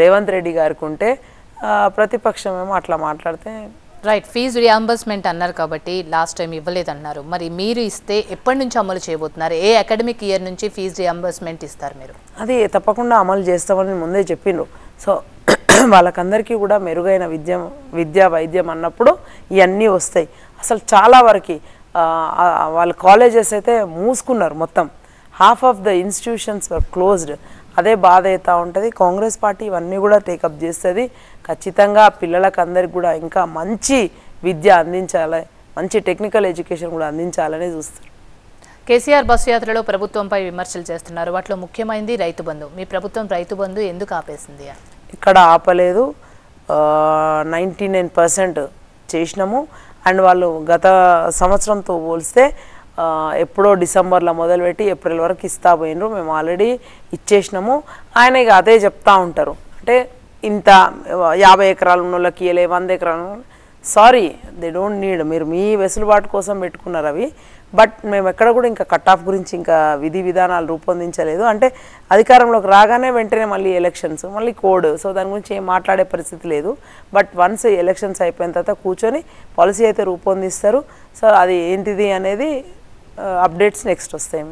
Speaker 2: రేవంత్ రెడ్డి గారికి ఉంటే, ప్రతిపక్షం ఏమో అట్లా మాట్లాడితే
Speaker 1: రైట్. ఫీజు రియంబర్స్మెంట్ అన్నారు కాబట్టి లాస్ట్ టైం ఇవ్వలేదన్నారు, మరి మీరు ఇస్తే ఎప్పటి నుంచి అమలు చేయబోతున్నారు? ఏ అకాడమిక్ ఇయర్ నుంచి ఫీజు రియంబర్స్మెంట్ ఇస్తారు మీరు?
Speaker 2: అది తప్పకుండా అమలు చేస్తామని ముందే చెప్పిండ్రు. సో వాళ్ళకందరికీ కూడా మెరుగైన విద్య వైద్యం అన్నప్పుడు ఇవన్నీ వస్తాయి. అసలు చాలా వరకు వాళ్ళ కాలేజెస్ అయితే మూసుకున్నారు, మొత్తం half of the institutions were closed. అదే బాధ అవుతూ ఉంటుంది. కాంగ్రెస్ పార్టీ ఇవన్నీ కూడా టేకప్ చేస్తుంది. ఖచ్చితంగా పిల్లలకు అందరికి కూడా ఇంకా మంచి విద్య అందించాలి, మంచి టెక్నికల్ ఎడ్యుకేషన్ కూడా అందించాలని చూస్తారు.
Speaker 1: కేసీఆర్ బస్సు యాత్రలో ప్రభుత్వంపై విమర్శలు చేస్తున్నారు, వాటిలో ముఖ్యమైనది రైతు బంధు. మీ ప్రభుత్వం రైతు బంధు ఎందుకు ఆపేసింది?
Speaker 2: ఇక్కడ ఆపలేదు, 99% చేసినాము. అండ్ వాళ్ళు గత సంవత్సరంతో పోలిస్తే ఎప్పుడో డిసెంబర్లో మొదలుపెట్టి ఏప్రిల్ వరకు ఇస్తా పోయినరు, మేము ఆల్రెడీ ఇచ్చేసినాము. ఆయన ఇక అదే చెప్తా ఉంటారు, అంటే ఇంత 50 ఎకరాలు ఉన్న వాళ్ళకి ఇవ్వలే, 100 ఎకరాలు. సారీ, దే డోంట్ నీడ్, మీరు మీ వెసులుబాటు కోసం పెట్టుకున్నారు అవి. బట్ మేము ఎక్కడ కూడా ఇంకా కట్ ఆఫ్ గురించి ఇంకా విధి విధానాలు రూపొందించలేదు. అంటే అధికారంలోకి రాగానే వెంటనే మళ్ళీ ఎలక్షన్స్, మళ్ళీ కోడ్, సో దాని గురించి ఏం మాట్లాడే పరిస్థితి లేదు. బట్ వన్స్ ఎలక్షన్స్ అయిపోయిన తర్వాత కూర్చొని పాలసీ అయితే రూపొందిస్తారు. సో అది ఏంటిది అనేది అప్డేట్స్ నెక్స్ట్ వస్తాయి.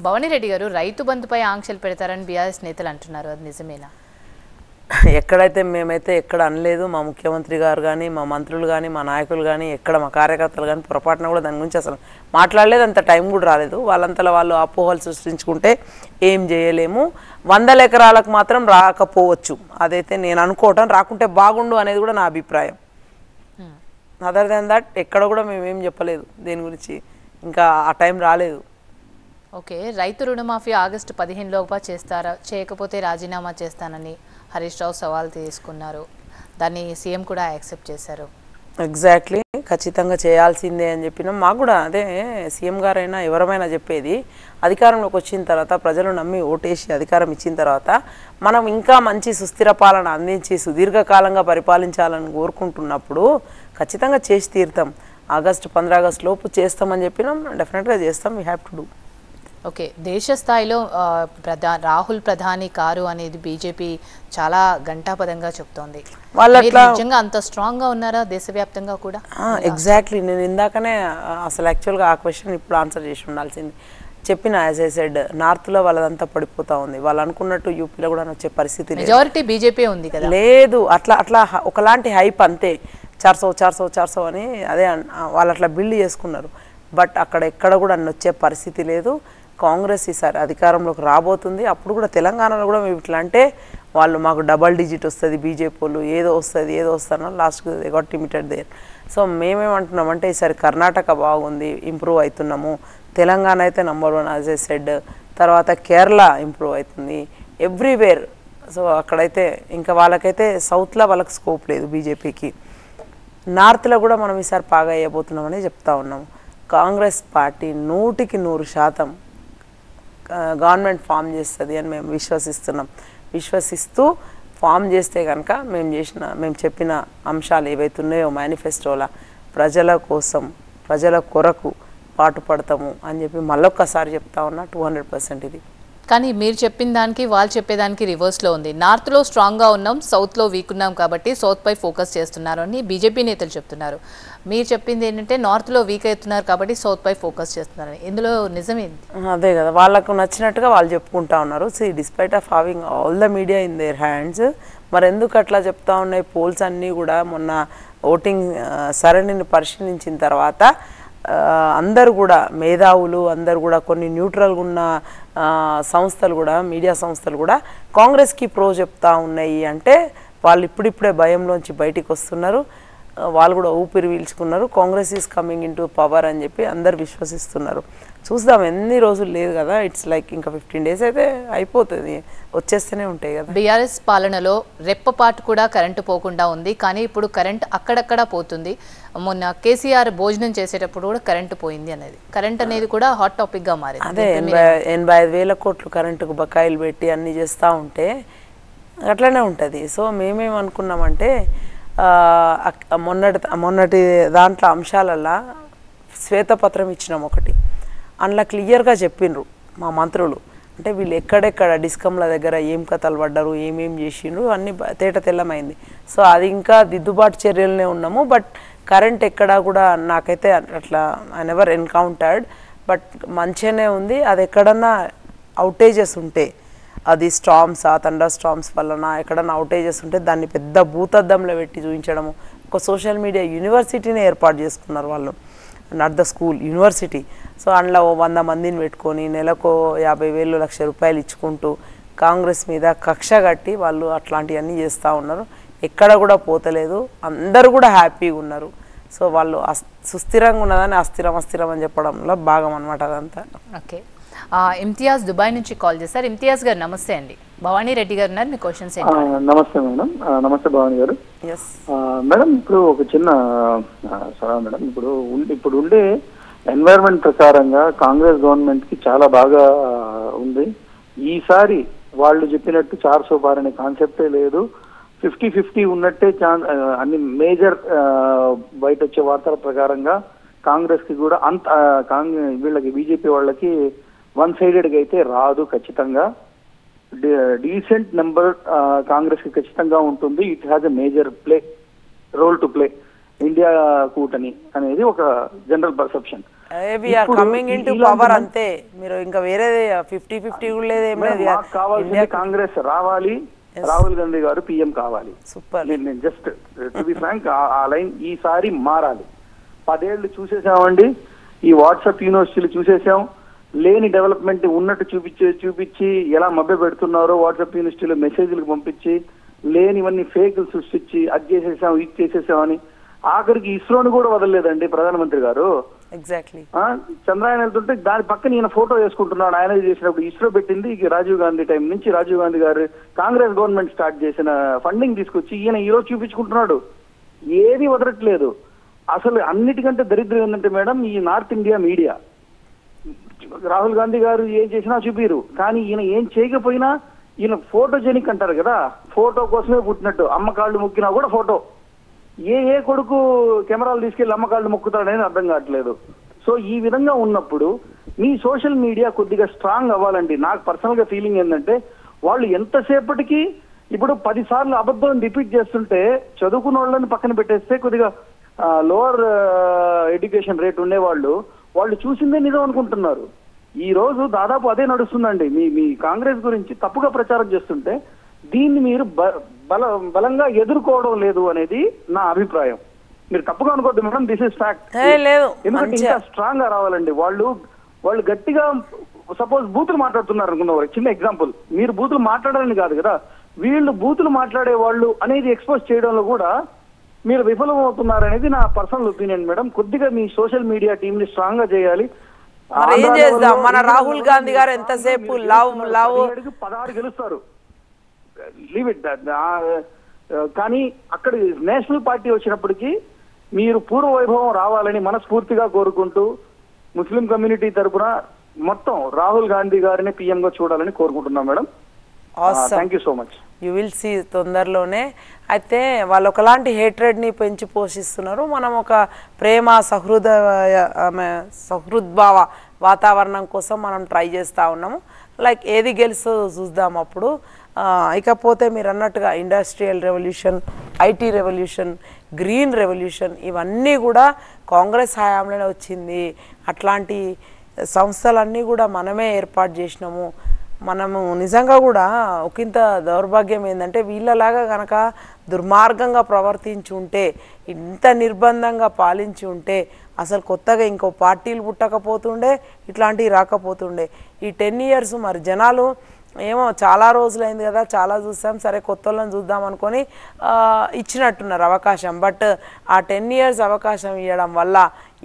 Speaker 1: భవానీ రెడ్డి గారు, రైతు బంధుపై ఆంక్షలు పెడతారని బీఆర్ఎస్ నేతలు అంటున్నారు, అది నిజమేనా?
Speaker 2: ఎక్కడైతే మేమైతే ఎక్కడ అనలేదు. మా ముఖ్యమంత్రి గారు కానీ, మా మంత్రులు కానీ, మా నాయకులు కానీ, ఎక్కడ మా కార్యకర్తలు కానీ పొరపాటున కూడా దాని గురించి అసలు మాట్లాడలేదు. అంత టైం కూడా రాలేదు. వాళ్ళంతలో వాళ్ళు అపోహలు సృష్టించుకుంటే ఏం చేయలేము. 100 ఎకరాలకు మాత్రం రాకపోవచ్చు, అదైతే నేను అనుకోవటం. రాకుంటే బాగుండు అనేది కూడా నా అభిప్రాయం. అదర్ దాన్ దట్ ఎక్కడ కూడా మేమేం చెప్పలేదు దేని గురించి, ఇంకా ఆ టైం రాలేదు.
Speaker 1: ఓకే, రైతు రుణమాఫీ ఆగస్టు 15 లోపా చేస్తారా, చేయకపోతే రాజీనామా చేస్తానని హరీష్ రావు సవాల్ తీసుకున్నారు. దాన్ని సీఎం కూడా యాక్సెప్ట్ చేశారు.
Speaker 2: ఎగ్జాక్ట్లీ, ఖచ్చితంగా చేయాల్సిందే అని చెప్పినాం. మాకు కూడా అదే సీఎం గారైనా ఎవరమైనా చెప్పేది, అధికారంలోకి వచ్చిన తర్వాత ప్రజలు నమ్మి ఓటేసి అధికారం ఇచ్చిన తర్వాత మనం ఇంకా మంచి సుస్థిర పాలన అందించి సుదీర్ఘకాలంగా పరిపాలించాలని కోరుకుంటున్నప్పుడు ఖచ్చితంగా చేసి తీరుతాం. ఆగస్టు 15 లోపు చేస్తామని చెప్పినాం. డెఫినెట్గా చేస్తాం. We have to do.
Speaker 1: Okay, దేశ స్థాయిలో రాహుల్ ప్రధాని కారు అనేది బీజేపీ చాలా గంటాపదంగా చెప్తోంది. వాళ్ళు నిజంగా అంత స్ట్రాంగ్ గా ఉన్నారా దేశవ్యాప్తంగా కూడా?
Speaker 2: ఎగ్జాక్ట్లీ, నేను ఇందాకనే అసలు యాక్చువల్గా ఆ క్వశ్చన్ ఇప్పుడు ఆన్సర్ చేసి ఉండాల్సింది. చెప్పిన యాజ్ ఐ సెడ్, నార్త్లో వాళ్ళదంతా పడిపోతూ ఉంది. వాళ్ళు అనుకున్నట్టు యూపీలో కూడా వచ్చే పరిస్థితి
Speaker 1: మెజారిటీ బీజేపీ ఉంది కదా.
Speaker 2: లేదు, అట్లా ఒకలాంటి హైప్ అంతే. 400 అని అదే వాళ్ళు అట్లా బిల్డ్ చేసుకున్నారు. బట్ అక్కడ ఎక్కడ కూడా వచ్చే పరిస్థితి లేదు. కాంగ్రెస్ ఈసారి అధికారంలోకి రాబోతుంది. అప్పుడు కూడా తెలంగాణలో కూడా మేము ఇట్లా అంటే వాళ్ళు మాకు డబల్ డిజిట్ వస్తుంది, బీజేపీ వాళ్ళు ఏదో వస్తుందో లాస్ట్కి they got limited there. So మేమేమంటున్నామంటే ఈసారి కర్ణాటక బాగుంది, ఇంప్రూవ్ అవుతున్నాము. తెలంగాణ అయితే నంబర్ 1 యాజ్ ఏ సెడ్. తర్వాత కేరళ ఇంప్రూవ్ అవుతుంది, ఎవ్రీవేర్. సో అక్కడైతే ఇంకా వాళ్ళకైతే సౌత్లో వాళ్ళకి స్కోప్ లేదు బీజేపీకి. నార్త్లో కూడా మనం ఈసారి బాగా అయ్యబోతున్నామని చెప్తా ఉన్నాము. కాంగ్రెస్ పార్టీ 100% గవర్నమెంట్ ఫామ్ చేస్తుంది అని మేము విశ్వసిస్తూ ఫామ్ చేస్తే కనుక మేము చెప్పిన అంశాలు ఏవైతే ఉన్నాయో మేనిఫెస్టోలా ప్రజల కోసం, ప్రజల కొరకు పాటుపడతాము అని చెప్పి మళ్ళొక్కసారి చెప్తా ఉన్నా. 200% ఇది.
Speaker 1: కానీ మీరు చెప్పిన దానికి వాళ్ళు చెప్పేదానికి రివర్స్లో ఉంది. నార్త్లో స్ట్రాంగ్గా ఉన్నాం, సౌత్లో వీక్ ఉన్నాం కాబట్టి సౌత్పై ఫోకస్ చేస్తున్నారు అని బీజేపీ నేతలు చెప్తున్నారు. మీరు చెప్పింది ఏంటంటే నార్త్లో వీక్ అవుతున్నారు కాబట్టి సౌత్పై ఫోకస్ చేస్తున్నారని. ఇందులో నిజమేంటి?
Speaker 2: అదే కదా, వాళ్ళకు నచ్చినట్టుగా వాళ్ళు చెప్పుకుంటా ఉన్నారు. So despite of having all the media in their hands, మరి ఎందుకు అట్లా చెప్తా ఉన్నాయి? పోల్స్ అన్నీ కూడా మొన్న ఓటింగ్ సరళిని పరిశీలించిన తర్వాత అందరు కూడా మేధావులు, అందరు కూడా కొన్ని న్యూట్రల్గా ఉన్న సంస్థలు కూడా, మీడియా సంస్థలు కూడా కాంగ్రెస్కి ప్రో చెప్తా ఉన్నాయి. అంటే వాళ్ళు ఇప్పుడిప్పుడే భయంలోంచి బయటికి వస్తున్నారు. వాళ్ళు కూడా ఊపిరి పీల్చుకున్నారు. Congress is coming in to power అని చెప్పి అందరు విశ్వసిస్తున్నారు. చూద్దాం, ఎన్ని రోజులు లేదు కదా. ఇట్స్ లైక్ ఇంకా 15 days అయితే అయిపోతుంది, వచ్చేస్తూనే ఉంటాయి కదా.
Speaker 1: బీఆర్ఎస్ పాలనలో రెప్పపాటు కూడా కరెంటు పోకుండా ఉంది, కానీ ఇప్పుడు కరెంట్ అక్కడక్కడ పోతుంది. మొన్న కేసీఆర్ భోజనం చేసేటప్పుడు కూడా కరెంటు పోయింది అనేది, కరెంట్ అనేది కూడా హాట్ టాపిక్గా మారింది.
Speaker 2: అదే 85,000 కోట్లు కరెంటుకు బకాయిలు పెట్టి అన్నీ చేస్తూ ఉంటే అట్లనే ఉంటుంది. సో మేమేమనుకున్నామంటే మొన్నటి దాంట్లో అంశాలల్లో శ్వేతపత్రం ఇచ్చినాం ఒకటి. అందులో క్లియర్గా చెప్పిండ్రు మా మంత్రులు, అంటే వీళ్ళు ఎక్కడెక్కడ డిస్కంల దగ్గర ఏం కథలు పడ్డారు, ఏమేం చేసిండ్రు అన్నీ తేట తెల్లమైంది. సో అది ఇంకా దిద్దుబాటు చర్యలనే ఉన్నాము. బట్ కరెంట్ ఎక్కడా కూడా నాకైతే అట్లా ఐ నెవర్ ఎన్కౌంటర్డ్. బట్ మంచిగానే ఉంది. అది ఎక్కడన్నా అవుటేజెస్ ఉంటే, అది స్టామ్స్, థండర్ స్టామ్స్ వలన ఎక్కడన్నా అవుటేజెస్ ఉంటే దాన్ని పెద్ద భూతద్దంలో పెట్టి చూపించడము. ఒక సోషల్ మీడియా యూనివర్సిటీని ఏర్పాటు చేసుకున్నారు వాళ్ళు, not the school, university. So అందులో 100 మందిని పెట్టుకొని నెలకు 50,000 లక్ష రూపాయలు ఇచ్చుకుంటూ కాంగ్రెస్ మీద కక్ష కట్టి వాళ్ళు అట్లాంటివన్నీ చేస్తూ ఉన్నారు. ఎక్కడ కూడా పోతలేదు, అందరూ కూడా హ్యాపీగా ఉన్నారు. సో వాళ్ళు సుస్థిరంగా ఉన్నదని అస్థిరం అని చెప్పడంలో భాగం అనమాట అదంతా.
Speaker 1: ఓకే, ఇమ్తియాజ్ దుబాయ్ నుంచి కాల్ చేశారు. ఇమ్తియాజ్ గారు నమస్తే అండి. భవానీ రెడ్డి గారు ఉన్నారు, మీ క్వశ్చన్స్ ఏంటి?
Speaker 7: నమస్తే మేడం. నమస్తే భవానీ గారు. మేడం, ఇప్పుడు ఒక చిన్న సలహా మేడం. ఇప్పుడు ఉండే ఎన్వైరన్మెంట్ ప్రకారంగా కాంగ్రెస్ గవర్నమెంట్ కి చాలా బాగా ఉంది. ఈసారి వాళ్ళు చెప్పినట్టు 400 పార్ అనే కాన్సెప్టే లేదు. 50-50 ఉన్నట్టే అన్ని మేజర్ బయట వచ్చే వార్తల ప్రకారంగా కాంగ్రెస్ కి కూడా అంత వీళ్ళకి బీజేపీ వాళ్ళకి వన్ సైడెడ్ గా అయితే రాదు. ఖచ్చితంగా డీసెంట్ నెంబర్ కాంగ్రెస్ కి ఖచ్చితంగా ఉంటుంది. It has a major role to play India కూటమి అనేది ఒక general perception.
Speaker 2: Coming in to power అంతే, మీరు ఇంకా వేరే 50-50 కూడా లేదు.
Speaker 7: కావాల్సింది కాంగ్రెస్ రావాలి, రాహుల్ గాంధీ గారు పిఎం కావాలి.
Speaker 2: సూపర్.
Speaker 7: నేను జస్ట్ టు బి ఫ్రాంక్ ఆ లైన్ ఈసారి మారాలి. 10 ఏళ్ళు చూసేసామండి, ఈ వాట్సాప్ యూనివర్సిటీలు చూసేసాం. లేని డెవలప్మెంట్ ఉన్నట్టు చూపించి ఎలా మభ్య పెడుతున్నారో వాట్సాప్ యూనివర్సిటీలో మెసేజ్లకు పంపించి లేనివన్నీ ఫేక్లు సృష్టించి అది చేసేసాం ఇది చేసేసామని ఆఖరికి ఇస్రోని కూడా వదలలేదండి ప్రధానమంత్రి గారు.
Speaker 2: ఎగ్జాక్ట్లీ.
Speaker 7: చంద్రయాన్ వెళ్తుంటే దాని పక్కన ఈయన ఫోటో వేసుకుంటున్నాడు. ఆయన చేసినప్పుడు ఇస్రో పెట్టింది రాజీవ్ గాంధీ టైం నుంచి, రాజీవ్ గాంధీ గారు కాంగ్రెస్ గవర్నమెంట్ స్టార్ట్ చేసిన ఫండింగ్ తీసుకొచ్చి ఈయన ఈరోజు చూపించుకుంటున్నాడు. ఏది వదలట్లేదు. అసలు అన్నిటికంటే దరిద్రం ఏంటంటే మేడం, ఈ north India media Rahul Gandhi గారు ఏం చేసినా చూపిరు, కానీ ఈయన ఏం చేయకపోయినా ఈయన ఫోటోజెనిక్ అంటారు కదా, ఫోటో కోసమే పుట్టినట్టు అమ్మకాళ్ళు మొక్కినా కూడా ఫోటో. ఏ కొడుకు కెమెరాలు తీసుకెళ్లి అమ్మకాళ్ళు మొక్కుతాడని అర్థం కావట్లేదు. సో ఈ విధంగా ఉన్నప్పుడు మీ సోషల్ మీడియా కొద్దిగా స్ట్రాంగ్ అవ్వాలండి. నాకు పర్సనల్ గా ఫీలింగ్ ఏంటంటే వాళ్ళు ఎంతసేపటికి ఇప్పుడు 10 సార్లు అబద్ధం రిపీట్ చేస్తుంటే చదువుకున్న వాళ్ళని పక్కన పెట్టేస్తే కొద్దిగా లోవర్ ఎడ్యుకేషన్ రేట్ వాళ్ళు చూసిందే నిజం అనుకుంటున్నారు. ఈ రోజు దాదాపు అదే నడుస్తుందండి. మీ కాంగ్రెస్ గురించి తప్పుగా ప్రచారం చేస్తుంటే దీన్ని మీరు బలంగా ఎదుర్కోవడం లేదు అనేది నా అభిప్రాయం. మీరు తప్పుగా అనుకోవద్దు మేడం, దిస్ ఇస్ ఫ్యాక్ట్. ఎందుకంటే ఇంకా స్ట్రాంగ్ గా రావాలండి. వాళ్ళు గట్టిగా సపోజ్ బూతులు మాట్లాడుతున్నారు అనుకున్న చిన్న ఎగ్జాంపుల్, మీరు బూతులు మాట్లాడాలని కాదు కదా, వీళ్ళు బూతులు మాట్లాడే వాళ్ళు అనేది ఎక్స్పోజ్ చేయడంలో కూడా మీరు విఫలం అవుతున్నారు అనేది నా పర్సనల్ ఒపీనియన్ మేడం. కొద్దిగా మీ సోషల్ మీడియా టీమ్ ని స్ట్రాంగ్ గా చేయాలి.
Speaker 2: ఏం చేద్దాం, మన రాహుల్ గాంధీ గారు ఎంతసేపు
Speaker 7: 16 గెలుస్తారు, లీవ్ ఇట్. కానీ అక్కడ నేషనల్ పార్టీ వచ్చినప్పటికీ మీరు పూర్వ వైభవం రావాలని మనస్ఫూర్తిగా కోరుకుంటూ ముస్లిం కమ్యూనిటీ తరఫున మొత్తం రాహుల్ గాంధీ గారిని పిఎం గా చూడాలని కోరుకుంటున్నాం madam. Thank you so much.
Speaker 2: You will see తొందరలోనే. అయితే వాళ్ళు ఒకలాంటి హేట్రెడ్ని పెంచి పోషిస్తున్నారు. మనం ఒక ప్రేమ సహృద్భావ వాతావరణం కోసం మనం ట్రై చేస్తూ ఉన్నాము. లైక్ ఏది గెలుస్తుందో చూద్దాం అప్పుడు. ఇకపోతే మీరు అన్నట్టుగా industrial revolution, IT revolution, green revolution ఇవన్నీ కూడా కాంగ్రెస్ హయాంలోనే వచ్చింది. అట్లాంటి సంస్థలన్నీ కూడా మనమే ఏర్పాటు చేసినాము. మనము నిజంగా కూడా ఒకంత దౌర్భాగ్యం ఏంటంటే వీళ్ళలాగా కనుక దుర్మార్గంగా ప్రవర్తించి ఉంటే, ఇంత నిర్బంధంగా పాలించి ఉంటే అసలు కొత్తగా ఇంకో పార్టీలు పుట్టకపోతుండే, ఇట్లాంటివి రాకపోతుండే. ఈ 10 years మరి జనాలు ఏమో చాలా రోజులైంది కదా, చాలా చూసాం, సరే కొత్త వాళ్ళని చూద్దాం అనుకొని ఇచ్చినట్టున్నారు అవకాశం. బట్ ఆ 10 years అవకాశం ఇవ్వడం వల్ల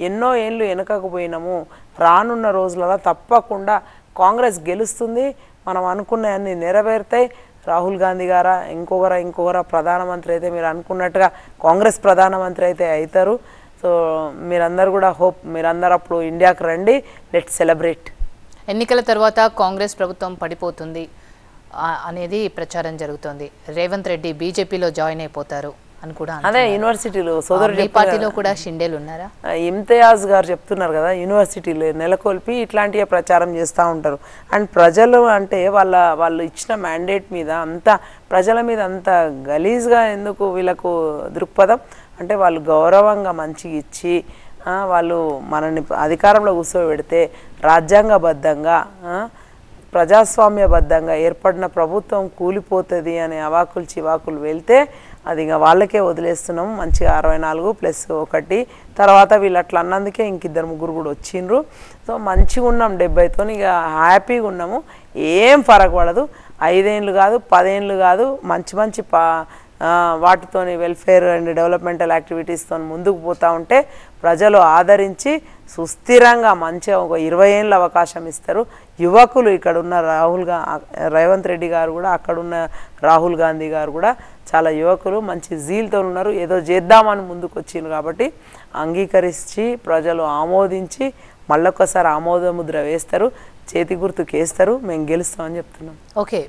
Speaker 2: ఎన్నో ఏళ్ళు వెనకకపోయినాము. రానున్న రోజులలో తప్పకుండా కాంగ్రెస్ గెలుస్తుంది. మనం అనుకున్నవన్నీ నెరవేరుతాయి. రాహుల్ గాంధీ గారా ఇంకొకరా ప్రధానమంత్రి అయితే మీరు అనుకున్నట్టుగా కాంగ్రెస్ ప్రధానమంత్రి అయితే అవుతారు. సో మీరందరూ కూడా మీరందరూ అప్పుడు ఇండియాకి రండి, లెట్స్ సెలబ్రేట్.
Speaker 1: ఎన్నికల తర్వాత కాంగ్రెస్ ప్రభుత్వం పడిపోతుంది అనేది ప్రచారం జరుగుతోంది. రేవంత్ రెడ్డి బీజేపీలో జాయిన్ అయిపోతారు అని కూడా
Speaker 2: అదే యూనివర్సిటీలో సోదరుడు
Speaker 1: పార్టీలో కూడా షిండేలు ఉన్నారా,
Speaker 2: ఇమ్తియాజ్ గారు చెప్తున్నారు కదా, యూనివర్సిటీలు నెలకొల్పి ఇట్లాంటివి ప్రచారం చేస్తూ ఉంటారు. అండ్ ప్రజలు అంటే వాళ్ళు ఇచ్చిన మ్యాండేట్ మీద ప్రజల మీద అంత గలీజ్గా ఎందుకు వీళ్ళకు దృక్పథం అంటే, వాళ్ళు గౌరవంగా మంచిగా ఇచ్చి వాళ్ళు మనల్ని అధికారంలో కూర్చోబెడితే రాజ్యాంగబద్ధంగా ప్రజాస్వామ్యబద్ధంగా ఏర్పడిన ప్రభుత్వం కూలిపోతుంది అనే అవాకులు చివాకులు వెళ్తే అది ఇక వాళ్ళకే వదిలేస్తున్నాము. మంచిగా 64+1 తర్వాత వీళ్ళు అట్లా అన్నందుకే ఇంక 2-3 కూడా వచ్చిండ్రు. సో మంచిగా ఉన్నాం 70తో, ఇక హ్యాపీగా ఉన్నాము. ఏం ఫరక్ పడదు. 5 ఏళ్ళు కాదు, 10 ఏళ్ళు కాదు, మంచి వాటితోని వెల్ఫేర్ అండ్ డెవలప్మెంటల్ యాక్టివిటీస్తో ముందుకు పోతూ ఉంటే ప్రజలు ఆదరించి సుస్థిరంగా మంచిగా ఒక 20 ఏళ్ళ అవకాశం ఇస్తారు. యువకులు ఇక్కడ ఉన్న రేవంత్ రెడ్డి గారు కూడా, అక్కడున్న రాహుల్ గాంధీ గారు కూడా చాలా యువకులు మంచి జీల్తో ఉన్నారు. ఏదో చేద్దామని ముందుకు వచ్చిండ్రు కాబట్టి అంగీకరించి ప్రజలు ఆమోదించి మళ్ళొక్కసారి ఆమోద ముద్ర వేస్తారు, చేతి గుర్తుకు వేస్తారు, మేము గెలుస్తామని చెప్తున్నాం.
Speaker 1: ఓకే,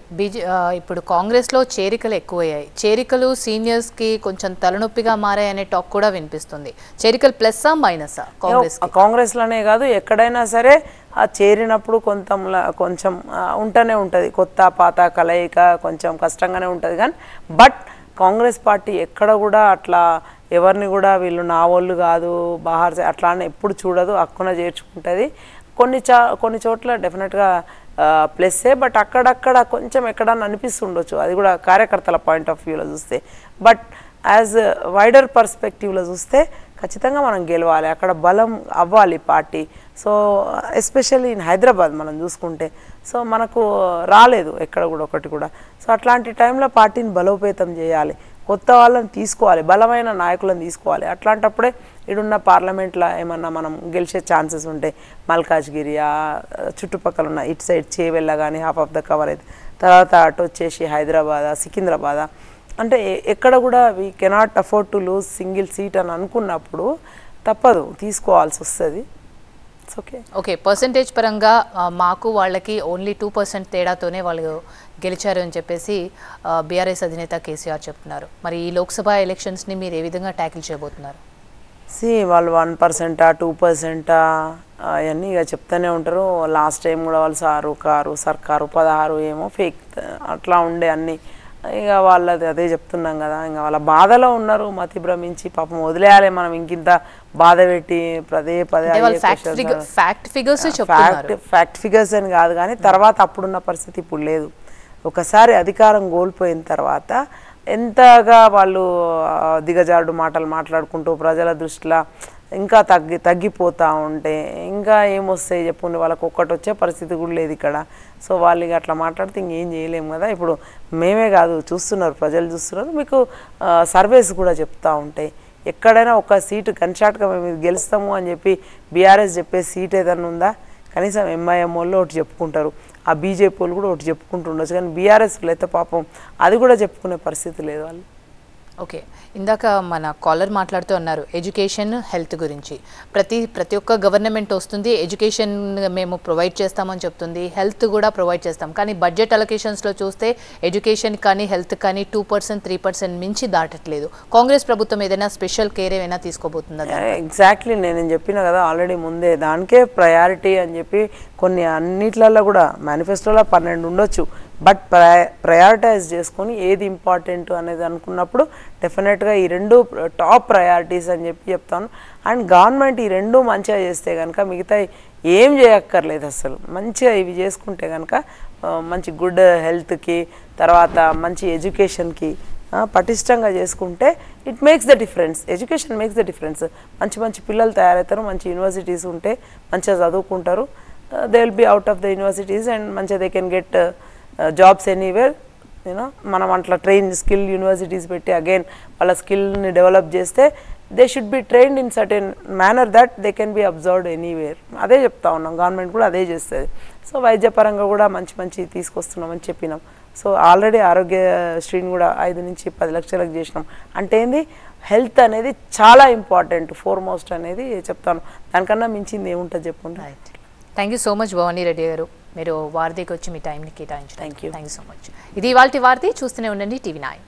Speaker 1: ఇప్పుడు కాంగ్రెస్లో చేరికలు ఎక్కువయ్యాయి. చేరికలు సీనియర్స్కి కొంచెం తలనొప్పిగా మారాయనే టాక్ కూడా వినిపిస్తుంది. చేరికలు ప్లస్సా మైనసా
Speaker 2: కాంగ్రెస్లోనే కాదు ఎక్కడైనా సరే ఆ చేరినప్పుడు కొంచెం ఉంటూనే ఉంటుంది, కొత్త పాత కలయిక కొంచెం కష్టంగానే ఉంటుంది. కానీ బట్ కాంగ్రెస్ పార్టీ ఎక్కడ కూడా అట్లా ఎవరిని కూడా వీళ్ళు నా వాళ్ళు కాదు బహార్ అట్లా అని ఎప్పుడు చూడదు, హక్కున చేర్చుకుంటుంది. కొన్ని చోట్ల డెఫినెట్గా ప్లస్సే, బట్ అక్కడక్కడ కొంచెం ఎక్కడన్నా అనిపిస్తుండొచ్చు, అది కూడా కార్యకర్తల పాయింట్ ఆఫ్ వ్యూలో చూస్తే. బట్ యాజ్ వైడర్ పర్స్పెక్టివ్లో చూస్తే ఖచ్చితంగా మనం గెలవాలి, అక్కడ బలం అవ్వాలి party. So especially in Hyderabad మనం చూసుకుంటే సో మనకు రాలేదు ఎక్కడ కూడా ఒకటి కూడా. సో అట్లాంటి టైంలో పార్టీని బలోపేతం చేయాలి, కొత్త వాళ్ళని తీసుకోవాలి, బలమైన నాయకులను తీసుకోవాలి. అట్లాంటప్పుడే ఇడున్న పార్లమెంట్లో ఏమన్నా మనం గెలిచే ఛాన్సెస్ ఉంటాయి. మల్కాజ్గిరి చుట్టుపక్కల ఉన్న ఇటు సైడ్ చేవెళ్ళ కానీ హాఫ్ ఆఫ్ ద కవర్ అయితే, తర్వాత అటు వచ్చేసి హైదరాబాద్ సికింద్రాబాద్, అంటే ఎక్కడ కూడా we cannot afford to lose single seat అని అనుకున్నప్పుడు తప్పదు, తీసుకోవాల్సి వస్తుంది.
Speaker 1: ఓకే, పర్సంటేజ్ పరంగా మాకు వాళ్ళకి ఓన్లీ 2% తేడాతోనే వాళ్ళు గెలిచారు అని చెప్పేసి బీఆర్ఎస్ అధినేత కేసీఆర్ చెప్తున్నారు. మరి ఈ లోక్సభ ఎలక్షన్స్ని మీరు ఏ విధంగా ట్యాకిల్ చేయబోతున్నారు?
Speaker 2: వాళ్ళు 1%, 2% అవన్నీ ఇక చెప్తూనే ఉంటారు. లాస్ట్ టైం కూడా వాళ్ళు సర్కారు 16 ఏమో ఫేక్ అట్లా ఉండే అన్నీ. ఇక వాళ్ళది అదే చెప్తున్నాం కదా, ఇంకా వాళ్ళ బాధలో ఉన్నారు, మతి భ్రమించి పాపం వదిలేయాలి మనం ఇంకింత బాధ పెట్టి పదే
Speaker 1: ఫ్యాక్ట్
Speaker 2: ఫిగర్స్ అని కాదు, కానీ తర్వాత అప్పుడున్న పరిస్థితి ఇప్పుడు లేదు. ఒకసారి అధికారం కోల్పోయిన తర్వాత ఎంతగా వాళ్ళు దిగజారుడు మాటలు మాట్లాడుకుంటూ ప్రజల దృష్టిలో ఇంకా తగ్గిపోతూ ఉంటే ఇంకా ఏమొస్తాయి చెప్పుండి, వాళ్ళకి ఒక్కటి వచ్చే పరిస్థితి కూడా లేదు ఇక్కడ. సో వాళ్ళు ఇక అట్లా మాట్లాడితే ఇంకేం చేయలేము కదా. ఇప్పుడు మేమే కాదు చూస్తున్నారు, ప్రజలు చూస్తున్నారు, మీకు సర్వేస్ కూడా చెప్తూ ఉంటాయి. ఎక్కడైనా ఒక సీటు గన్షాట్గా మేము గెలుస్తాము అని చెప్పి బీఆర్ఎస్ చెప్పే సీట్ ఏదైనా ఉందా? కనీసం ఎంఐఎం వాళ్ళు ఒకటి చెప్పుకుంటారు, ఆ బీజేపీ వాళ్ళు కూడా ఒకటి చెప్పుకుంటుండొచ్చు, కానీ బీఆర్ఎస్లో అయితే పాపం అది కూడా చెప్పుకునే పరిస్థితి లేదు వాళ్ళు.
Speaker 1: ఓకే, ఇందాక మన కాలర్ మాట్లాడుతూ అన్నారు ఎడ్యుకేషన్ హెల్త్ గురించి. ప్రతి ఒక్క గవర్నమెంట్ వస్తుంది, ఎడ్యుకేషన్ మేము ప్రొవైడ్ చేస్తామని చెప్తుంది, హెల్త్ కూడా ప్రొవైడ్ చేస్తాం, కానీ బడ్జెట్ అలొకేషన్స్లో చూస్తే ఎడ్యుకేషన్ కానీ హెల్త్ కానీ 2%, 3% మించి దాటట్లేదు. కాంగ్రెస్ ప్రభుత్వం ఏదైనా స్పెషల్ కేర్ ఏమైనా తీసుకోబోతుందా?
Speaker 2: ఎగ్జాక్ట్లీ నేను చెప్పిన కదా ఆల్రెడీ ముందే, దానికే ప్రయారిటీ అని చెప్పి కొన్ని అన్నిట్లలో కూడా మేనిఫెస్టోలో 12 ఉండొచ్చు, బట్ ప్రయారిటైజ్ చేసుకొని ఏది ఇంపార్టెంట్ అనేది అనుకున్నప్పుడు డెఫినెట్గా ఈ 2 టాప్ ప్రయారిటీస్ అని చెప్తాను. అండ్ గవర్నమెంట్ ఈ 2 మంచిగా చేస్తే కనుక మిగతా ఏం చేయక్కర్లేదు, అసలు మంచిగా ఇవి చేసుకుంటే కనుక మంచి గుడ్ హెల్త్కి, తర్వాత మంచి ఎడ్యుకేషన్కి పటిష్టంగా చేసుకుంటే it makes the difference. Education makes the difference. మంచి పిల్లలు తయారవుతారు, మంచి యూనివర్సిటీస్ ఉంటే మంచిగా చదువుకుంటారు, they will be out of the universities and మంచిగా they can get jobs anywhere. మనం అట్లా స్కిల్ యూనివర్సిటీస్ పెట్టి అగైన్ వాళ్ళ స్కిల్ని డెవలప్ చేస్తే they should be trained in certain manner that they can be observed anywhere. అదే చెప్తా ఉన్నాం, గవర్నమెంట్ కూడా అదే చేస్తుంది. సో వైద్యపరంగా కూడా మంచి తీసుకొస్తున్నామని చెప్పినాం. సో ఆల్రెడీ ఆరోగ్యశ్రీని కూడా 5 నుంచి 10 లక్షలకు చేసినాం. అంటే ఏంది, హెల్త్ అనేది చాలా ఇంపార్టెంట్, ఫోర్మోస్ట్ అనేది చెప్తాను. దానికన్నా మించింది ఏముంటుంది చెప్పండి.
Speaker 1: Thank you so much Bhavani Reddy గారు, మీరు వారధికి వచ్చి మీ టైంని కేటాయించారు. Thank you so much. ఇది ఇవాల్టి వారధి, చూస్తూనే ఉండండి TV9.